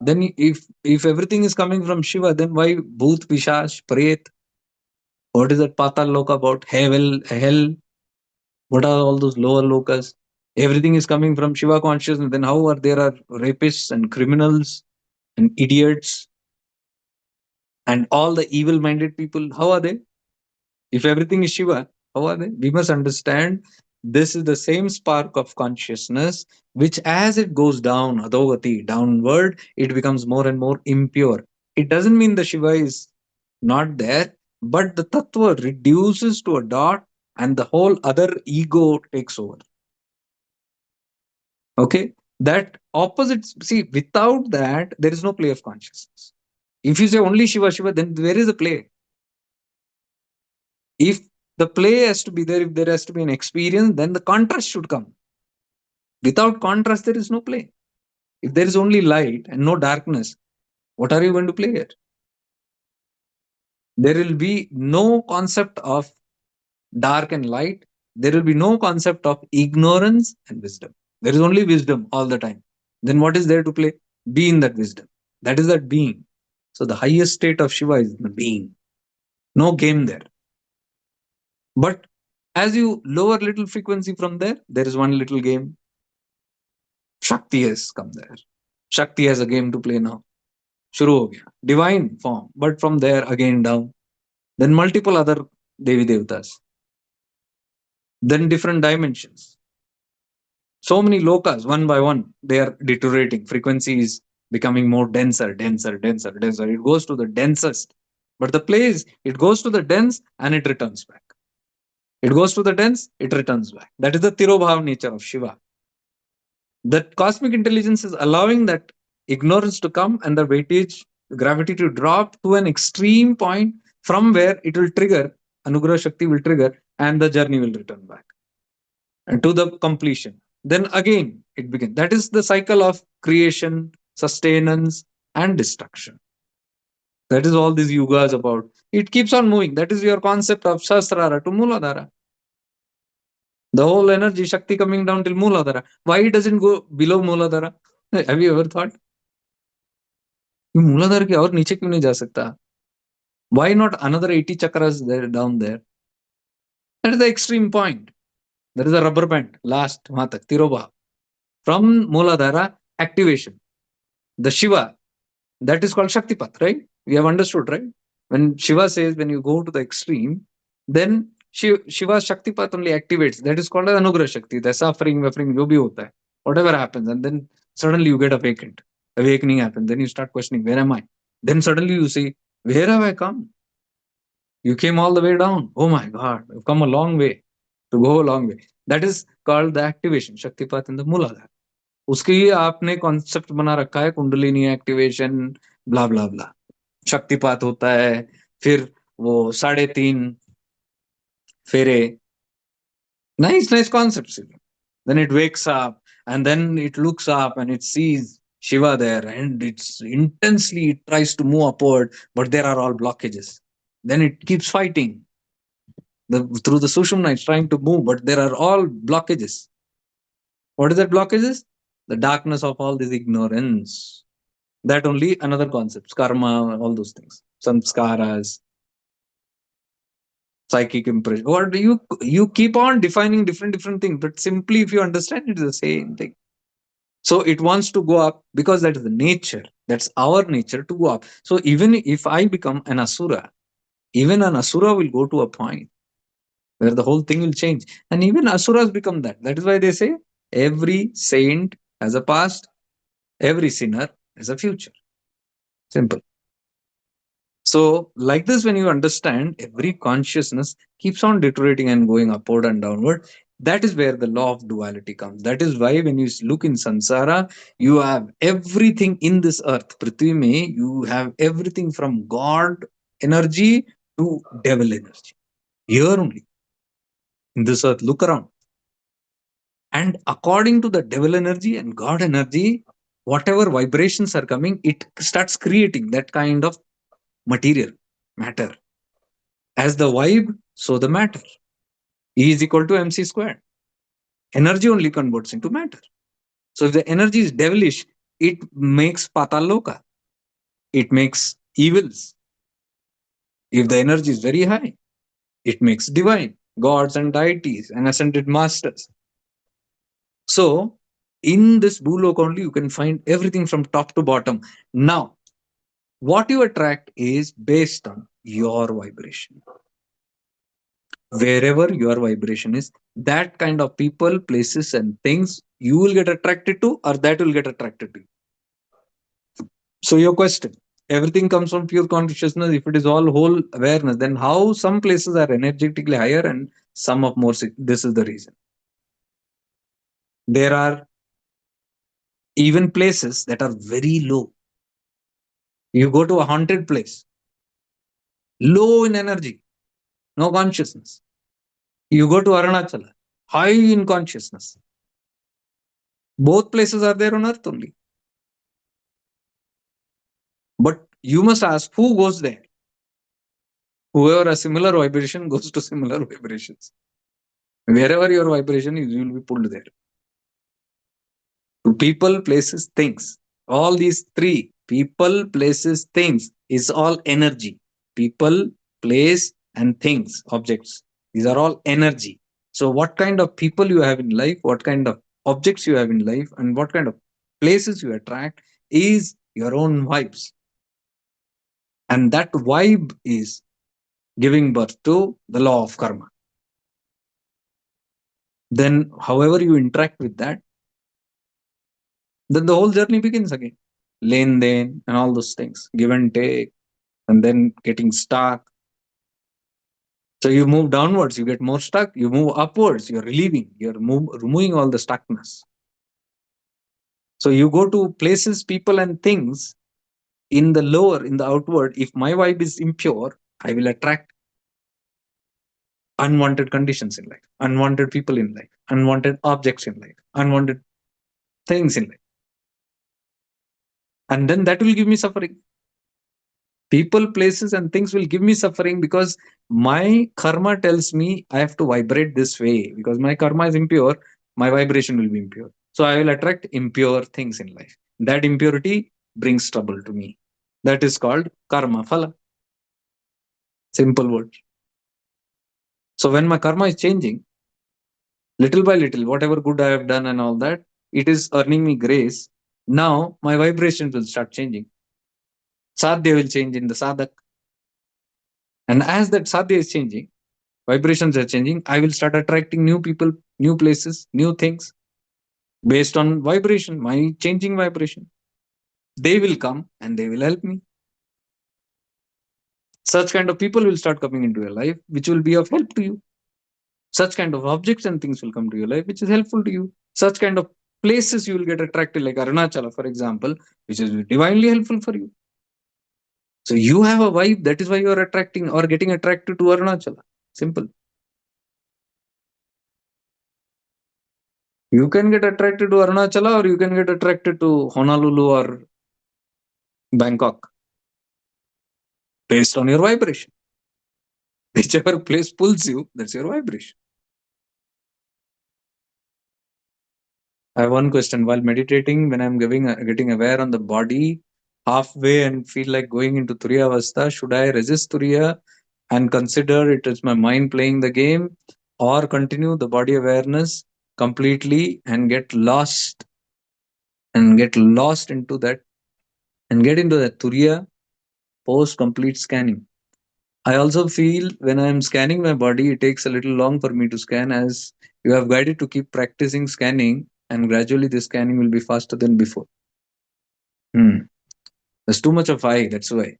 Then if everything is coming from Shiva, then why bhoot, pishash, pret? What is that patal loka about? Hell. What are all those lower lokas? Everything is coming from Shiva consciousness. Then how are there are rapists and criminals and idiots and all the evil-minded people? How are they? If everything is Shiva, how are they? We must understand This is the same spark of consciousness, which as it goes down, adogati, downward, it becomes more and more impure. It doesn't mean the Shiva is not there, but the tattva reduces to a dot and the whole other ego takes over. Okay? That opposite, see, without that, there is no play of consciousness. If you say only Shiva, Shiva, then where is the play? If the play has to be there, if there has to be an experience, then the contrast should come. Without contrast, there is no play. If there is only light and no darkness, what are you going to play here? There will be no concept of dark and light. There will be no concept of ignorance and wisdom. There is only wisdom all the time. Then what is there to play? Be in that wisdom. That is that being. So the highest state of Shiva is the being. No game there. But as you lower little frequency from there, there is one little game. Shakti has come there. Shakti has a game to play now. शुरू हो गया divine form, but from there again down, then multiple other devi devatas, then different dimensions, so many lokas. One by one they are deteriorating, frequency is becoming more denser. It goes to the densest, but the place, it goes to the dense and it returns back. It goes to the dense, it returns back. That is the tirobhav nature of Shiva. That cosmic intelligence is allowing that ignorance to come and the weightage, gravity to drop to an extreme point, from where it will trigger, Anugrah Shakti will trigger, and the journey will return back and to the completion. Then again it begins. That is the cycle of creation, sustenance, and destruction. That is all these yugas about. It keeps on moving. That is your concept of Sahasrara to Muladhara. The whole energy, Shakti coming down till Muladhara. Why it doesn't go below Muladhara? Have you ever thought? ये मूलाधार के और नीचे क्यों नहीं जा सकता? Why not another 80 chakras there down there? That is the extreme point. There is a rubber band last वहां तक तिरोभा. From Muladhara activation, the Shiva, that is called Shaktipat, right? We have understood, right? When Shiva says when you go to the extreme, then Shiva Shaktipat only activates. That is called as Anugrah Shakti. The suffering, jo bhi hota hai, whatever happens, and then suddenly you get awakened. Awakening happens. Then you start questioning, where am I? Then suddenly you say, where have I come? You came all the way down. Oh my God, you've come a long way to go a long way. That is called the activation, Shaktipat in the Muladhara. उसके लिए आपने concept बना रखा है kundalini activation, ब्ला ब्ला ब्ला. शक्तिपात होता है, फिर वो 3.5 फेरे. Nice concepts. Then it wakes up and then it looks up and it sees Shiva there and it's intensely it tries to move upward, but there are all blockages. Then it keeps fighting through the Sushumna, it's trying to move, but there are all blockages. What is that blockages? The darkness of all this ignorance. That only another concepts, karma, all those things, samskaras, psychic impression. Or do you keep on defining different things, but simply if you understand, it is the same thing. So it wants to go up because that is the nature. That's our nature to go up. So even if I become an asura, even an asura will go to a point where the whole thing will change. And even asuras become that. That is why they say every saint has a past, every sinner has a future. Simple. So, like this, when you understand every consciousness keeps on deteriorating and going upward and downward, that is where the law of duality comes. That is why when you look in samsara, you have everything in this earth, Prithvi mein, you have everything from God energy to devil energy. Here only, in this earth, look around. And according to the devil energy and God energy, whatever vibrations are coming, it starts creating that kind of material, matter. As the vibe, so the matter. E is equal to mc squared. Energy only converts into matter. So if the energy is devilish, it makes pataloka. It makes evils. If the energy is very high, it makes divine, gods and deities and ascended masters. So in this Bhulok only, you can find everything from top to bottom. Now, what you attract is based on your vibration. Wherever your vibration is, that kind of people, places, and things you will get attracted to, or that will get attracted to you. So, your question, everything comes from pure consciousness. If it is all whole awareness, then how some places are energetically higher and some of more? This is the reason. There are even places that are very low. You go to a haunted place, low in energy, no consciousness. You go to Arunachala, high in consciousness. Both places are there on earth only. But you must ask who goes there. Whoever has similar vibration goes to similar vibrations. Wherever your vibration is, you will be pulled there. To people, places, things. All these three, people, places, things, is all energy. People, place, and things, objects. These are all energy. So, what kind of people you have in life, what kind of objects you have in life, and what kind of places you attract is your own vibes. And that vibe is giving birth to the law of karma. Then, however you interact with that, then the whole journey begins again. Lane, then, and all those things, give and take, and then getting stuck. So you move downwards, you get more stuck. You move upwards, you're relieving, removing all the stuckness. So you go to places, people, and things in the lower, in the outward. If my vibe is impure, I will attract unwanted conditions in life, unwanted people in life, unwanted objects in life, unwanted things in life. And then that will give me suffering. People, places, and things will give me suffering because my karma tells me I have to vibrate this way. Because my karma is impure, my vibration will be impure. So I will attract impure things in life. That impurity brings trouble to me. That is called karma phala. Simple word. So when my karma is changing, little by little, whatever good I have done and all that, it is earning me grace. Now my vibrations will start changing. Sadhya will change in the sadhak. And as that sadhya is changing, vibrations are changing, I will start attracting new people, new places, new things based on vibration, my changing vibration. They will come and they will help me. Such kind of people will start coming into your life, which will be of help to you. Such kind of objects and things will come to your life, which is helpful to you. Such kind of places you will get attracted, like Arunachala, for example, which is divinely helpful for you. So you have a vibe, that is why you are attracting or getting attracted to Arunachala. Simple. You can get attracted to Arunachala or you can get attracted to Honolulu or Bangkok based on your vibration. Whichever place pulls you, that's your vibration. I have one question. While meditating, when I'm getting aware on the body halfway and feel like going into Turiya Avastha, should I resist Turiya and consider it as my mind playing the game, or continue the body awareness completely and get lost into that and get into that Turiya post complete scanning? I also feel when I am scanning my body, it takes a little long for me to scan, as you have guided to keep practicing scanning, and gradually the scanning will be faster than before. Hmm. There's too much of I, that's why.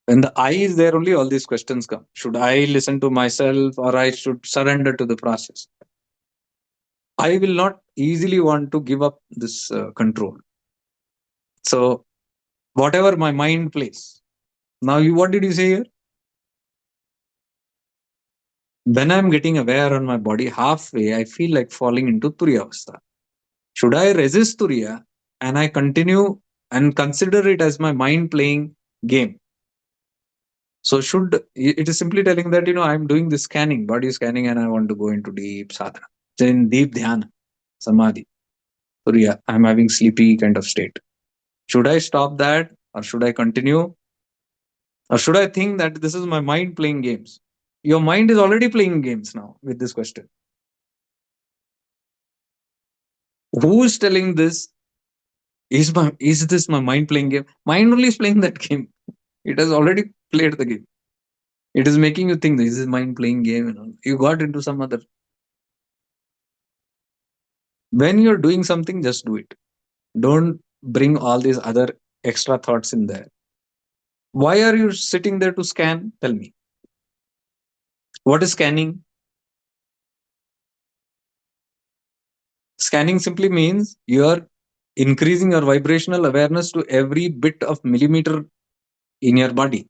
When the I is there, only all these questions come. Should I listen to myself or I should surrender to the process? I will not easily want to give up this control. So, whatever my mind plays. Now, what did you say here? When I'm getting aware on my body halfway, I feel like falling into Turiya Avastha. Should I resist Turiya and I continue and consider it as my mind playing game? So it is simply telling that I'm doing this scanning, body scanning, and I want to go into deep sadhana. Then deep dhyana, samadhi, Turiya. I'm having sleepy kind of state. Should I stop that or should I continue? Or should I think that this is my mind playing games? Your mind is already playing games now with this question. Who is telling this? Is this my mind playing game? Mind only is playing that game. It has already played the game. It is making you think this is mind playing game. You got into some other. When you're doing something, just do it. Don't bring all these other extra thoughts in there. Why are you sitting there to scan? Tell me. What is scanning? Scanning simply means you're increasing your vibrational awareness to every bit of millimeter in your body.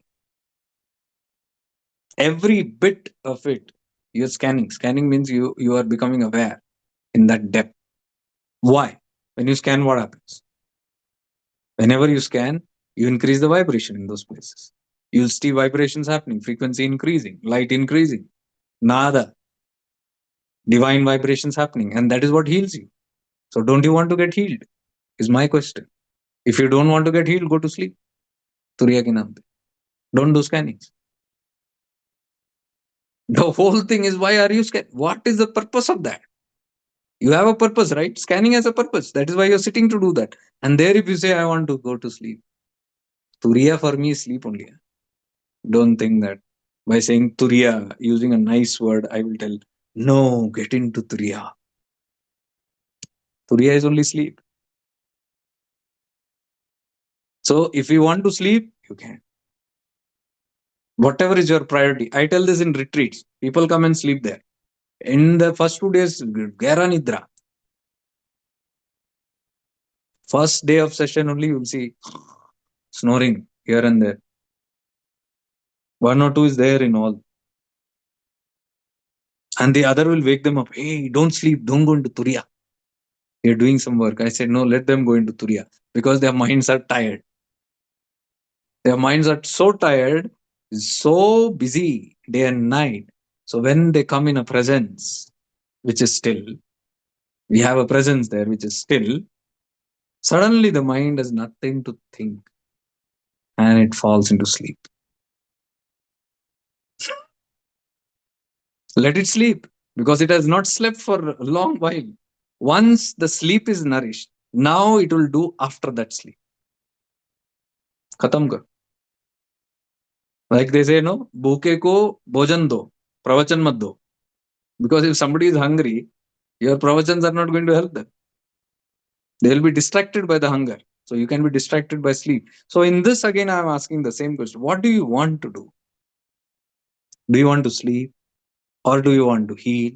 Every bit of it. You're scanning. Scanning means you are becoming aware in that depth. Why? When you scan, what happens? Whenever you scan, you increase the vibration in those places. You'll see vibrations happening, frequency increasing, light increasing, nada, divine vibrations happening. And that is what heals you. So, don't you want to get healed? Is my question. If you don't want to get healed, go to sleep. Turiya ke naam pe. Don't do scannings. The whole thing is, why are you scanning? What is the purpose of that? You have a purpose, right? Scanning has a purpose. That is why you're sitting to do that. And there, if you say, I want to go to sleep, Turiya for me is sleep only. Don't think that by saying Turiya, using a nice word, I will tell, no, get into Turiya. Turiya is only sleep. So if you want to sleep, you can. Whatever is your priority. I tell this in retreats. People come and sleep there. In the first 2 days, Gera Nidra. First day of session only, you'll see snoring here and there. One or two is there in all. And the other will wake them up. Hey, don't sleep. Don't go into Turiya. You're doing some work. I said, no, let them go into Turiya because their minds are tired. Their minds are so tired, so busy day and night. So when they come in a presence, which is still, we have a presence there, which is still, suddenly the mind has nothing to think and it falls into sleep. Let it sleep because it has not slept for a long while. Once the sleep is nourished, now it will do after that sleep. Khatam kar. Like they say, no, bhuke ko bhojan do, pravachan mat do. Because if somebody is hungry, your pravachans are not going to help them. They will be distracted by the hunger. So you can be distracted by sleep. So in this again, I am asking the same question. What do you want to do? Do you want to sleep? Or do you want to heal?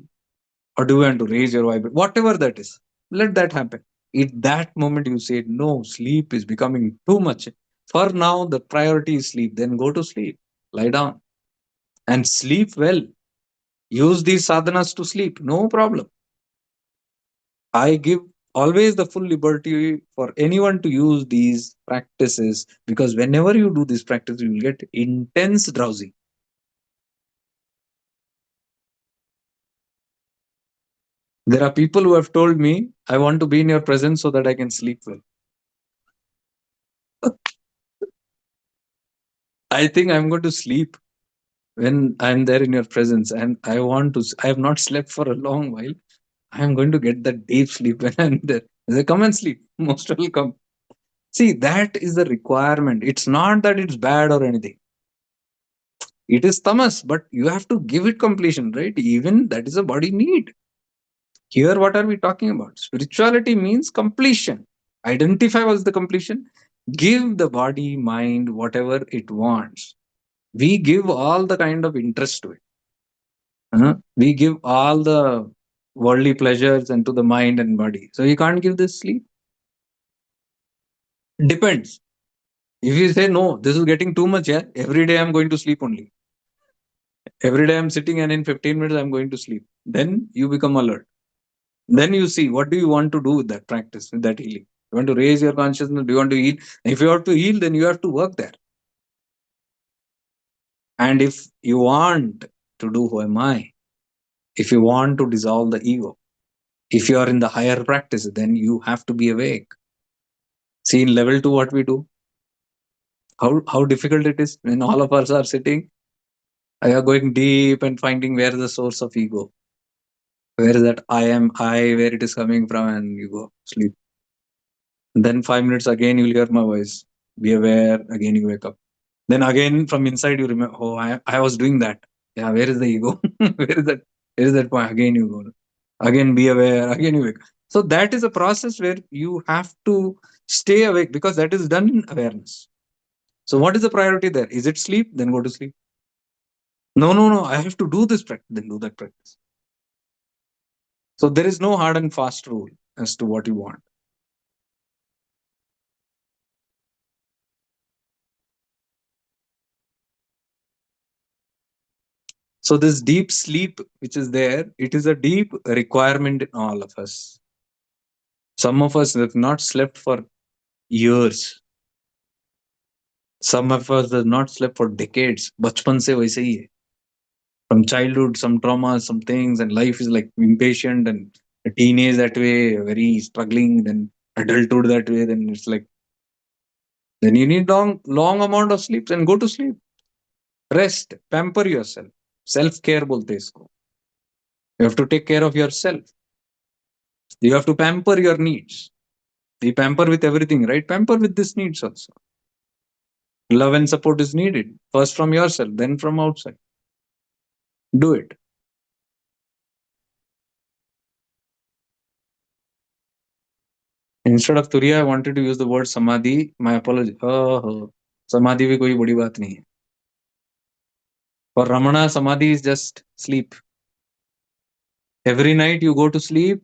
Or do you want to raise your vibration? Whatever that is, let that happen. At that moment you say, no, sleep is becoming too much. For now, the priority is sleep. Then go to sleep. Lie down and sleep well. Use these sadhanas to sleep. No problem. I give always the full liberty for anyone to use these practices because whenever you do this practice, you will get intense drowsy. There are people who have told me, I want to be in your presence so that I can sleep well. I think I'm going to sleep when I'm there in your presence and I want to, I have not slept for a long while. I'm going to get that deep sleep when I'm there. They come and sleep. Most will come. See, that is the requirement. It's not that it's bad or anything. It is tamas, but you have to give it completion, right? Even that is a body need. Here, what are we talking about? Spirituality means completion. Identify what's the completion. Give the body, mind, whatever it wants. We give all the kind of interest to it. We give all the worldly pleasures into the mind and body. So you can't give this sleep. Depends. If you say no, this is getting too much, yeah. Every day I'm going to sleep only. Every day I'm sitting and in 15 minutes I'm going to sleep. Then you become alert. Then you see what do you want to do with that practice, with that healing. You want to raise your consciousness? Do you want to heal? If you have to heal, then you have to work there. And if you want to do who am I, if you want to dissolve the ego, if you are in the higher practice, then you have to be awake. See, in level 2, what we do, how difficult it is when all of us are sitting. I are going deep and finding where the source of ego, where is that I am I, where it is coming from, and you go sleep. Then 5 minutes again, you'll hear my voice. Be aware. Again, you wake up. Then again from inside you remember, oh, I was doing that. Yeah, where is the ego? Where is that? Where is that point? Again you go. Again be aware. Again you wake. So that is a process where you have to stay awake, because that is done in awareness. So what is the priority there? Is it sleep? Then go to sleep. No, no, no. I have to do this practice. Then do that practice. So there is no hard and fast rule as to what you want. So this deep sleep which is there, it is a deep requirement in all of us. Some of us have not slept for years. Some of us have not slept for decades. बचपन से वैसे ही है. From childhood, some traumas, some things, and life is like impatient, and a teenage that way, very struggling, then adulthood that way, then it's like, then you need long amount of sleep, and go to sleep. Rest, pamper yourself. Self care बोलते हैं इसको. You have to take care of yourself. You have to pamper your needs. You pamper with everything, right? Pamper with these needs also. Love and support is needed. First from yourself, then from outside. Do it. Instead of Turiya, I wanted to use the word samadhi. My apology. Oh, samadhi भी कोई बड़ी बात नहीं है. For Ramana, samadhi is just sleep. Every night you go to sleep,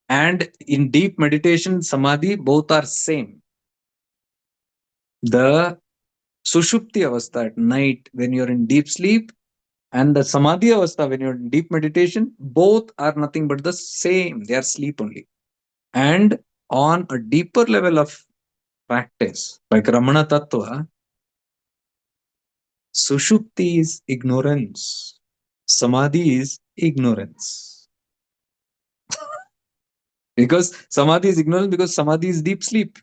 and in deep meditation, samadhi, both are same. The sushupti avastha at night when you're in deep sleep, and the samadhi avastha when you're in deep meditation, both are nothing but the same. They are sleep only. And on a deeper level of practice, like Ramana Tattva, Sushupti is ignorance, Samadhi is ignorance. Because Samadhi is ignorance, because Samadhi is deep sleep.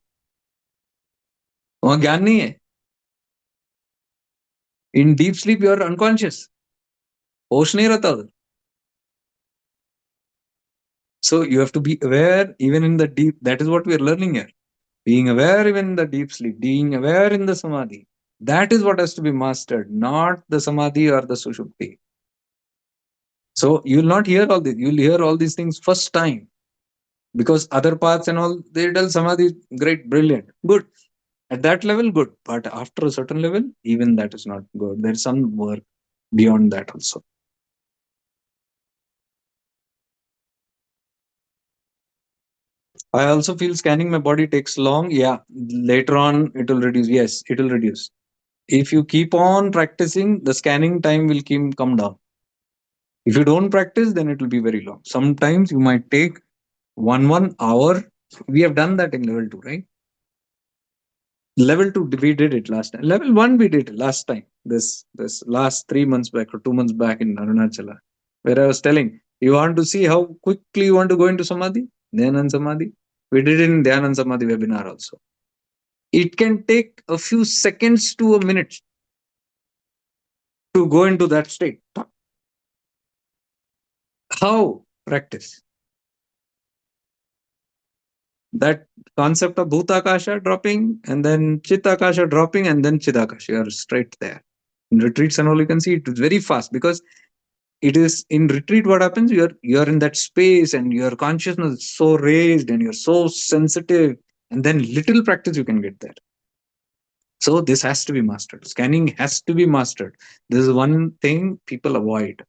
वहां ज्ञान नहीं है. In deep sleep, you are unconscious. होश नहीं रहता उधर. So you have to be aware even in the deep. That is what we are learning here. Being aware even in the deep sleep, being aware in the Samadhi. That is what has to be mastered, not the Samadhi or the Sushupti. So you will not hear all this. You will hear all these things first time, because other paths and all, they tell Samadhi, great, brilliant, good. At that level, good. But after a certain level, even that is not good. There's some work beyond that also. I also feel scanning my body takes long. Yeah, later on it will reduce. Yes, it will reduce. If you keep on practicing, the scanning time will come down. If you don't practice, then it will be very long. Sometimes you might take one hour. We have done that in level 2, right? Level 2, we did it last time. Level 1, we did it last time. This last 3 months back or 2 months back in Arunachala, where I was telling, you want to see how quickly you want to go into Samadhi, Dhyan Samadhi. We did it in Dhyan Samadhi webinar also. It can take a few seconds to a minute to go into that state. How? Practice. That concept of Bhutakasha dropping, and then Chitakasha dropping, and then Chidakasha. You are straight there. In retreats and all, you can see it is very fast, because it is in retreat. What happens? You're in that space, and your consciousness is so raised, and you're so sensitive, and then little practice you can get there. So this has to be mastered. Scanning has to be mastered. This is one thing people avoid.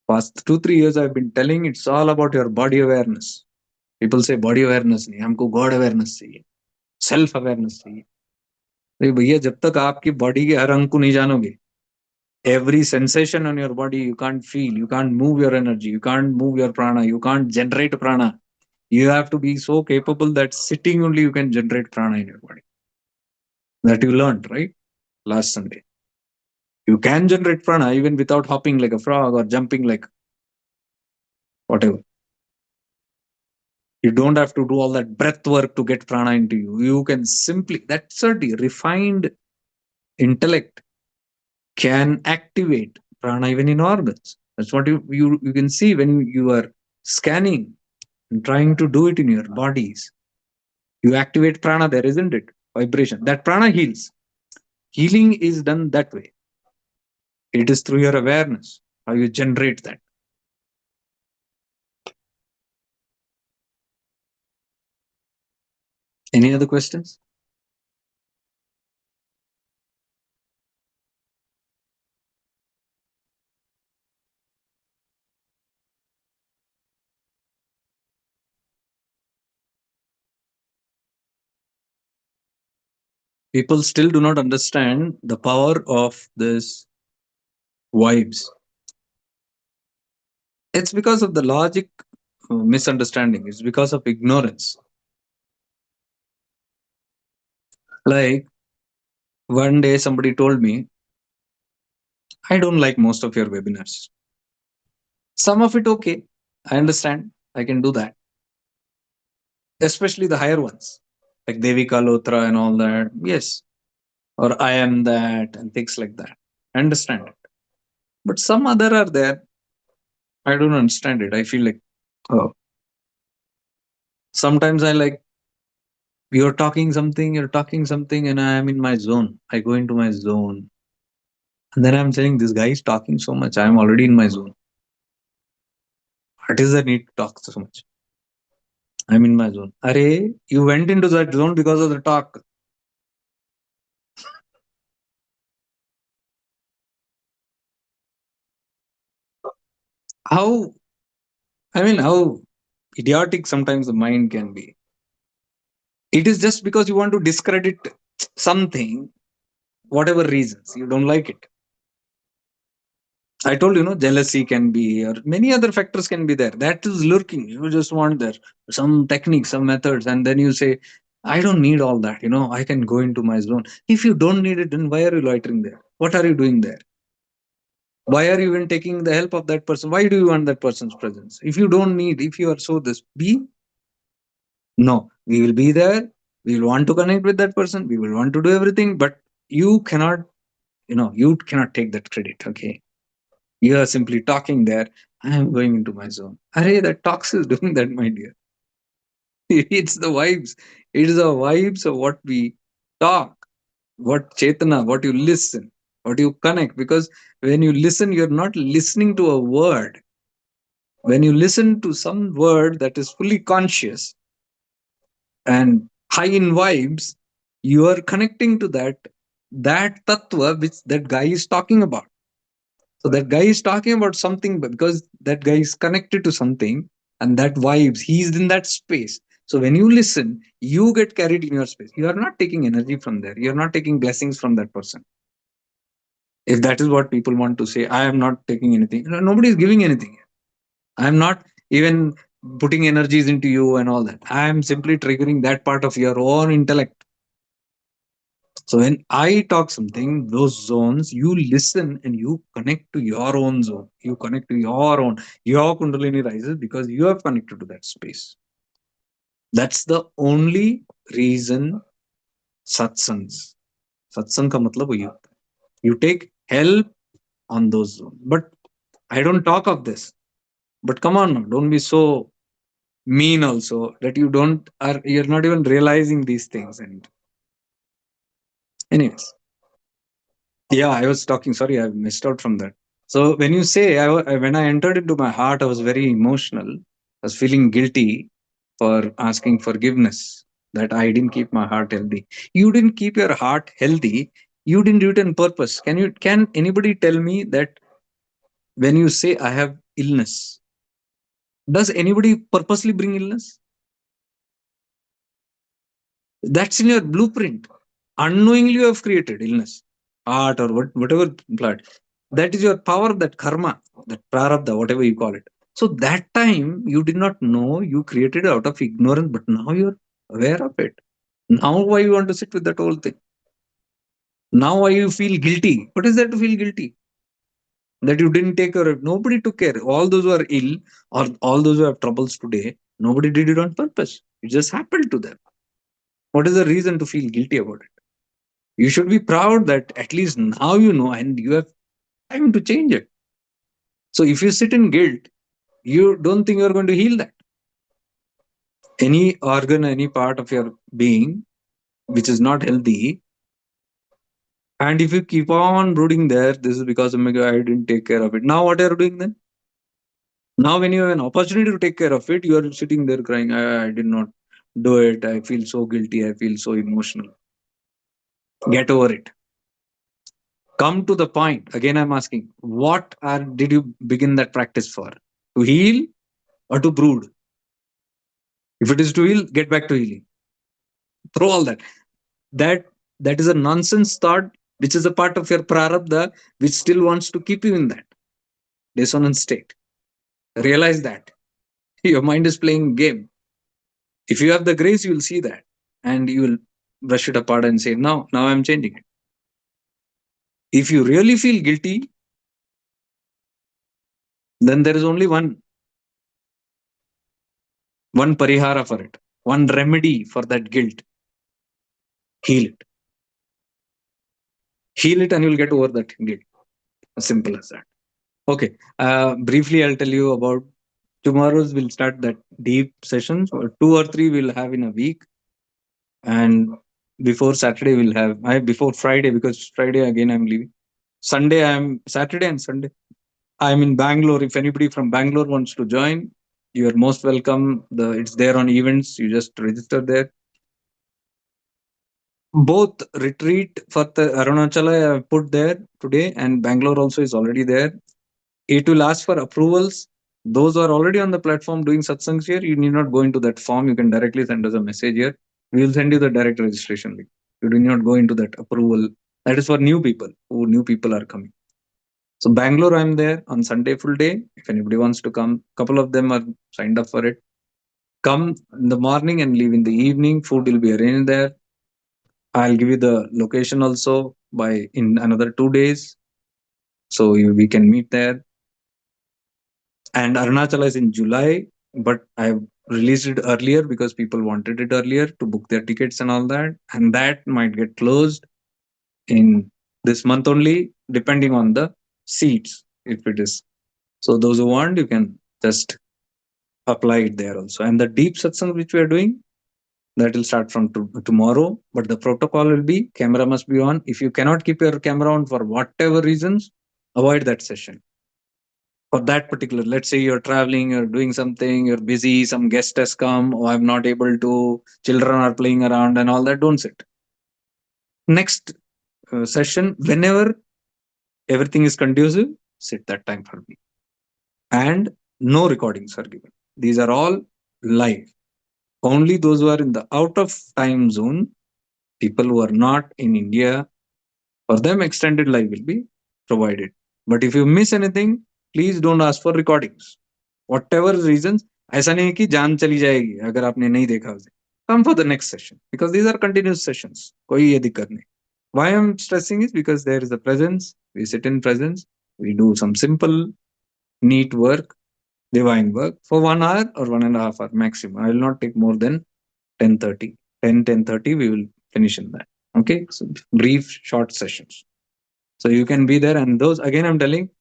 Past 2-3 years I've been telling, it's all about your body awareness. People say body awareness नहीं, हमको God awareness चाहिए, self awareness चाहिए. अरे भैया, जब तक आपकी body के हर अंग को नहीं जानोगे, every sensation on your body you can't feel, you can't move your energy, you can't move your prana, you can't generate prana. You have to be so capable that sitting only you can generate prana in your body. That you learned, right? Last Sunday. You can generate prana even without hopping like a frog or jumping like whatever. You don't have to do all that breath work to get prana into you. You can simply, that's a refined intellect can activate prana even in organs. That's what you can see when you are scanning and trying to do it in your bodies. You activate prana there, isn't it? Vibration. That prana heals. Healing is done that way. It is through your awareness, how you generate that. Any other questions? People still do not understand the power of this vibes. It's because of the logic misunderstanding. It's because of ignorance. Like one day somebody told me, I don't like most of your webinars. Some of it okay. I understand. I can do that. Especially the higher ones. Like Devika Lotra and all that. Yes. Or I am that and things like that. I understand it. But some other are there. I don't understand it. I feel like, oh, sometimes I like, you're talking something, and I am in my zone. I go into my zone. And then I'm saying, this guy is talking so much. I'm already in my zone. What is the need to talk so much? I'm in my zone. Are you went into that zone because of the talk. How, how idiotic sometimes the mind can be. It is just because you want to discredit something, whatever reasons, you don't like it. I told you, jealousy can be, or many other factors can be there. That is lurking. You just want there some techniques, some methods, and then you say, I don't need all that. I can go into my zone. If you don't need it, then why are you loitering there? What are you doing there? Why are you even taking the help of that person? Why do you want that person's presence? If you don't need, if you are so this, be no, we will be there. We will want to connect with that person. We will want to do everything, but you cannot, you cannot take that credit. Okay. You are simply talking there. I am going into my zone. Array, that talks is doing that, my dear. It's the vibes. It is the vibes of what we talk, what Chetana, what you listen, what you connect. Because when you listen, you're not listening to a word. When you listen to some word that is fully conscious and high in vibes, you are connecting to that tattva which that guy is talking about. So that guy is talking about something, but because that guy is connected to something and that vibes, he's in that space. So when you listen, you get carried in your space. You are not taking energy from there. You are not taking blessings from that person. If that is what people want to say, I am not taking anything. No, nobody is giving anything. I am not even putting energies into you and all that. I am simply triggering that part of your own intellect. So when I talk something, those zones, you listen and you connect to your own zone. You connect to your Kundalini rises because you have connected to that space. That's the only reason satsangs. Satsang ka matlab वही होता है. You take help on those zones. But I don't talk of this. But come on, now, don't be so mean also that you're not even realizing these things. And anyways, yeah, I was talking. Sorry, I missed out from that. So when you say, when I entered into my heart, I was very emotional. I was feeling guilty for asking forgiveness that I didn't keep my heart healthy. You didn't keep your heart healthy. You didn't do it on purpose. Can anybody tell me that when you say I have illness, does anybody purposely bring illness? That's in your blueprint. Unknowingly, you have created illness, art, or whatever blood. That is your power, that karma, that prarabdha, whatever you call it. So that time you did not know, you created it out of ignorance, but now you're aware of it. Now why you want to sit with that whole thing? Now why you feel guilty? What is there to feel guilty? That you didn't take care of. Nobody took care. All those who are ill or all those who have troubles today, nobody did it on purpose. It just happened to them. What is the reason to feel guilty about it? You should be proud that at least now you know and you have time to change it. So if you sit in guilt, you don't think you're going to heal that. Any organ, any part of your being which is not healthy, And if you keep on brooding there, this is because, oh my God, I didn't take care of it. Now what are you doing then? Now when you have an opportunity to take care of it, you are sitting there crying, I did not do it. I feel so guilty. I feel so emotional. Get over it. Come to the point. Again, I'm asking, what are did you begin that practice for? To heal or to brood? If it is to heal, get back to healing. Throw all that. That that is a nonsense thought, which is a part of your prarabdha, which still wants to keep you in that dissonant state. Realize that your mind is playing game. If you have the grace, you will see that, and you will brush it apart and say, "No, now I'm changing it." If you really feel guilty, then there is only one parihara for it, one remedy for that guilt. Heal it. Heal it, and you'll get over that guilt. As simple as that. Okay. Briefly, I'll tell you about tomorrow's. We'll start that deep sessions, or two or three we'll have in a week, and before Saturday we'll have. I before Friday, because Friday again I'm leaving. Sunday I'm Saturday and Sunday I'm in Bangalore. If anybody from Bangalore wants to join, you are most welcome. It's there on events. You just register there. Both retreat for the Arunachala I put there today, and Bangalore also is already there. It will ask for approvals. Those who are already on the platform doing satsangs here, you need not go into that form. You can directly send us a message here. We will send you the direct registration link. You do not go into that approval. That is for new people who new people are coming. So Bangalore, I'm there on Sunday full day. If anybody wants to come, couple of them are signed up for it. Come in the morning and leave in the evening. Food will be arranged there. I'll give you the location also by in another 2 days, so we can meet there. And Arunachala is in July, but I've released it earlier because people wanted it earlier to book their tickets and all that, and that might get closed in this month only, depending on the seats. If it is so, those who want, you can just apply it there also. And the deep satsang which we are doing, that will start from tomorrow, but the protocol will be camera must be on. If you cannot keep your camera on for whatever reasons, avoid that session for that particular. Let's say you're traveling, you're doing something, you're busy, some guest has come, or I'm not able to, children are playing around and all that, don't sit. Next session, whenever everything is conducive, sit that time for me. And no recordings are given. These are all live. Only those who are in the out of time zone, people who are not in India, for them extended live will be provided. But if you miss anything, please don't ask for recordings. Whatever reasons, ऐसा नहीं है कि जान चली जाएगी अगर आपने नहीं देखा उसे. Come for the next session because these are continuous sessions. कोई ये दिक्कत नहीं. Why I'm stressing is because there is a presence. We sit in presence. We do some simple, neat work, divine work for 1 hour or 1.5 hour maximum. I will not take more than 10:30. 10:30 we will finish in that. Okay, so brief, short sessions. So you can be there, and those again I'm telling,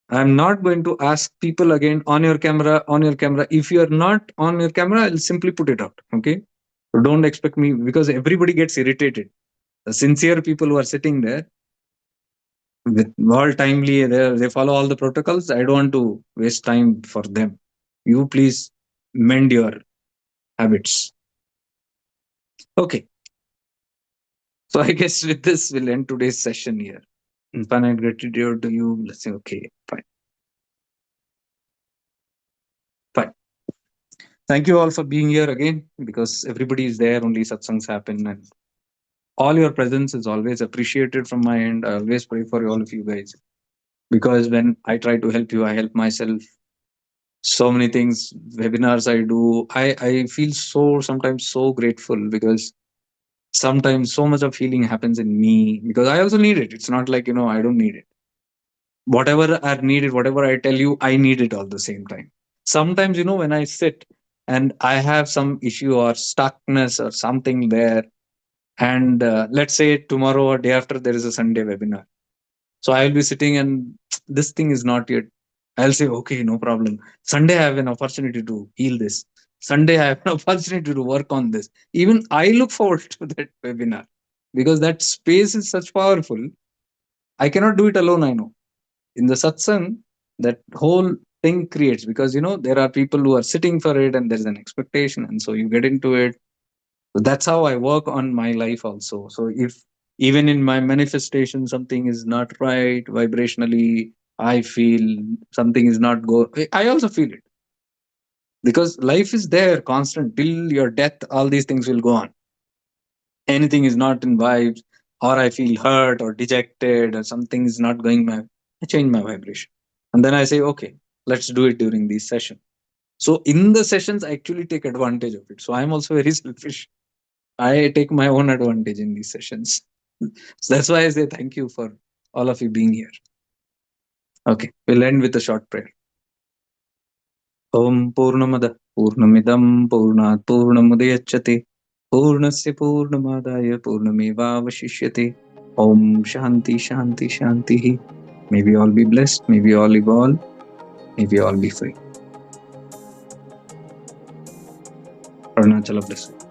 I'm not going to ask people again on your camera, on your camera. If you're not on your camera, I'll simply put it out. Okay. So don't expect me because everybody gets irritated. The sincere people who are sitting there with all timely, they follow all the protocols. I don't want to waste time for them. You please mend your habits. Okay. So I guess with this, we'll end today's session here. Infinite gratitude to you. Let's say, okay, fine. Fine. Thank you all for being here again because everybody is there. Only satsangs happen, and all your presence is always appreciated from my end. I always pray for all of you guys because when I try to help you, I help myself. So many things, webinars I do, I feel so sometimes so grateful because sometimes so much of healing happens in me because I also need it. It's not like I don't need it. Whatever I needed, whatever I tell you, I need it all the same time. Sometimes when I sit and I have some issue or stuckness or something there, and let's say tomorrow or day after there is a Sunday webinar, so I'll be sitting and this thing is not yet. I'll say, okay, no problem. Sunday I have an opportunity to heal this. Sunday I have an opportunity to work on this. Even I look forward to that webinar. because that space is such powerful. I cannot do it alone, I know. In the satsang, that whole thing creates, because there are people who are sitting for it and there's an expectation, and so you get into it. So that's how I work on my life also. So if even in my manifestation something is not right vibrationally, I feel something is not go. I also feel it, because life is there constant till your death. All these things will go on. Anything is not in vibes, or I feel hurt or dejected, or something is not going my. I change my vibration, and then I say, okay, let's do it during these sessions. So in the sessions, I actually take advantage of it. So I'm also very selfish. I take my own advantage in these sessions. So that's why I say thank you for all of you being here. Okay, we'll end with a short prayer. Om Purnamada Purnamidam Purnat Purnamudayachate Purnasya Purnamadaya Purnamevavashishyate. Om Shanti Shanti Shanti. May we all be blessed. May we all evolve. May we all be free. Arunachala bless you.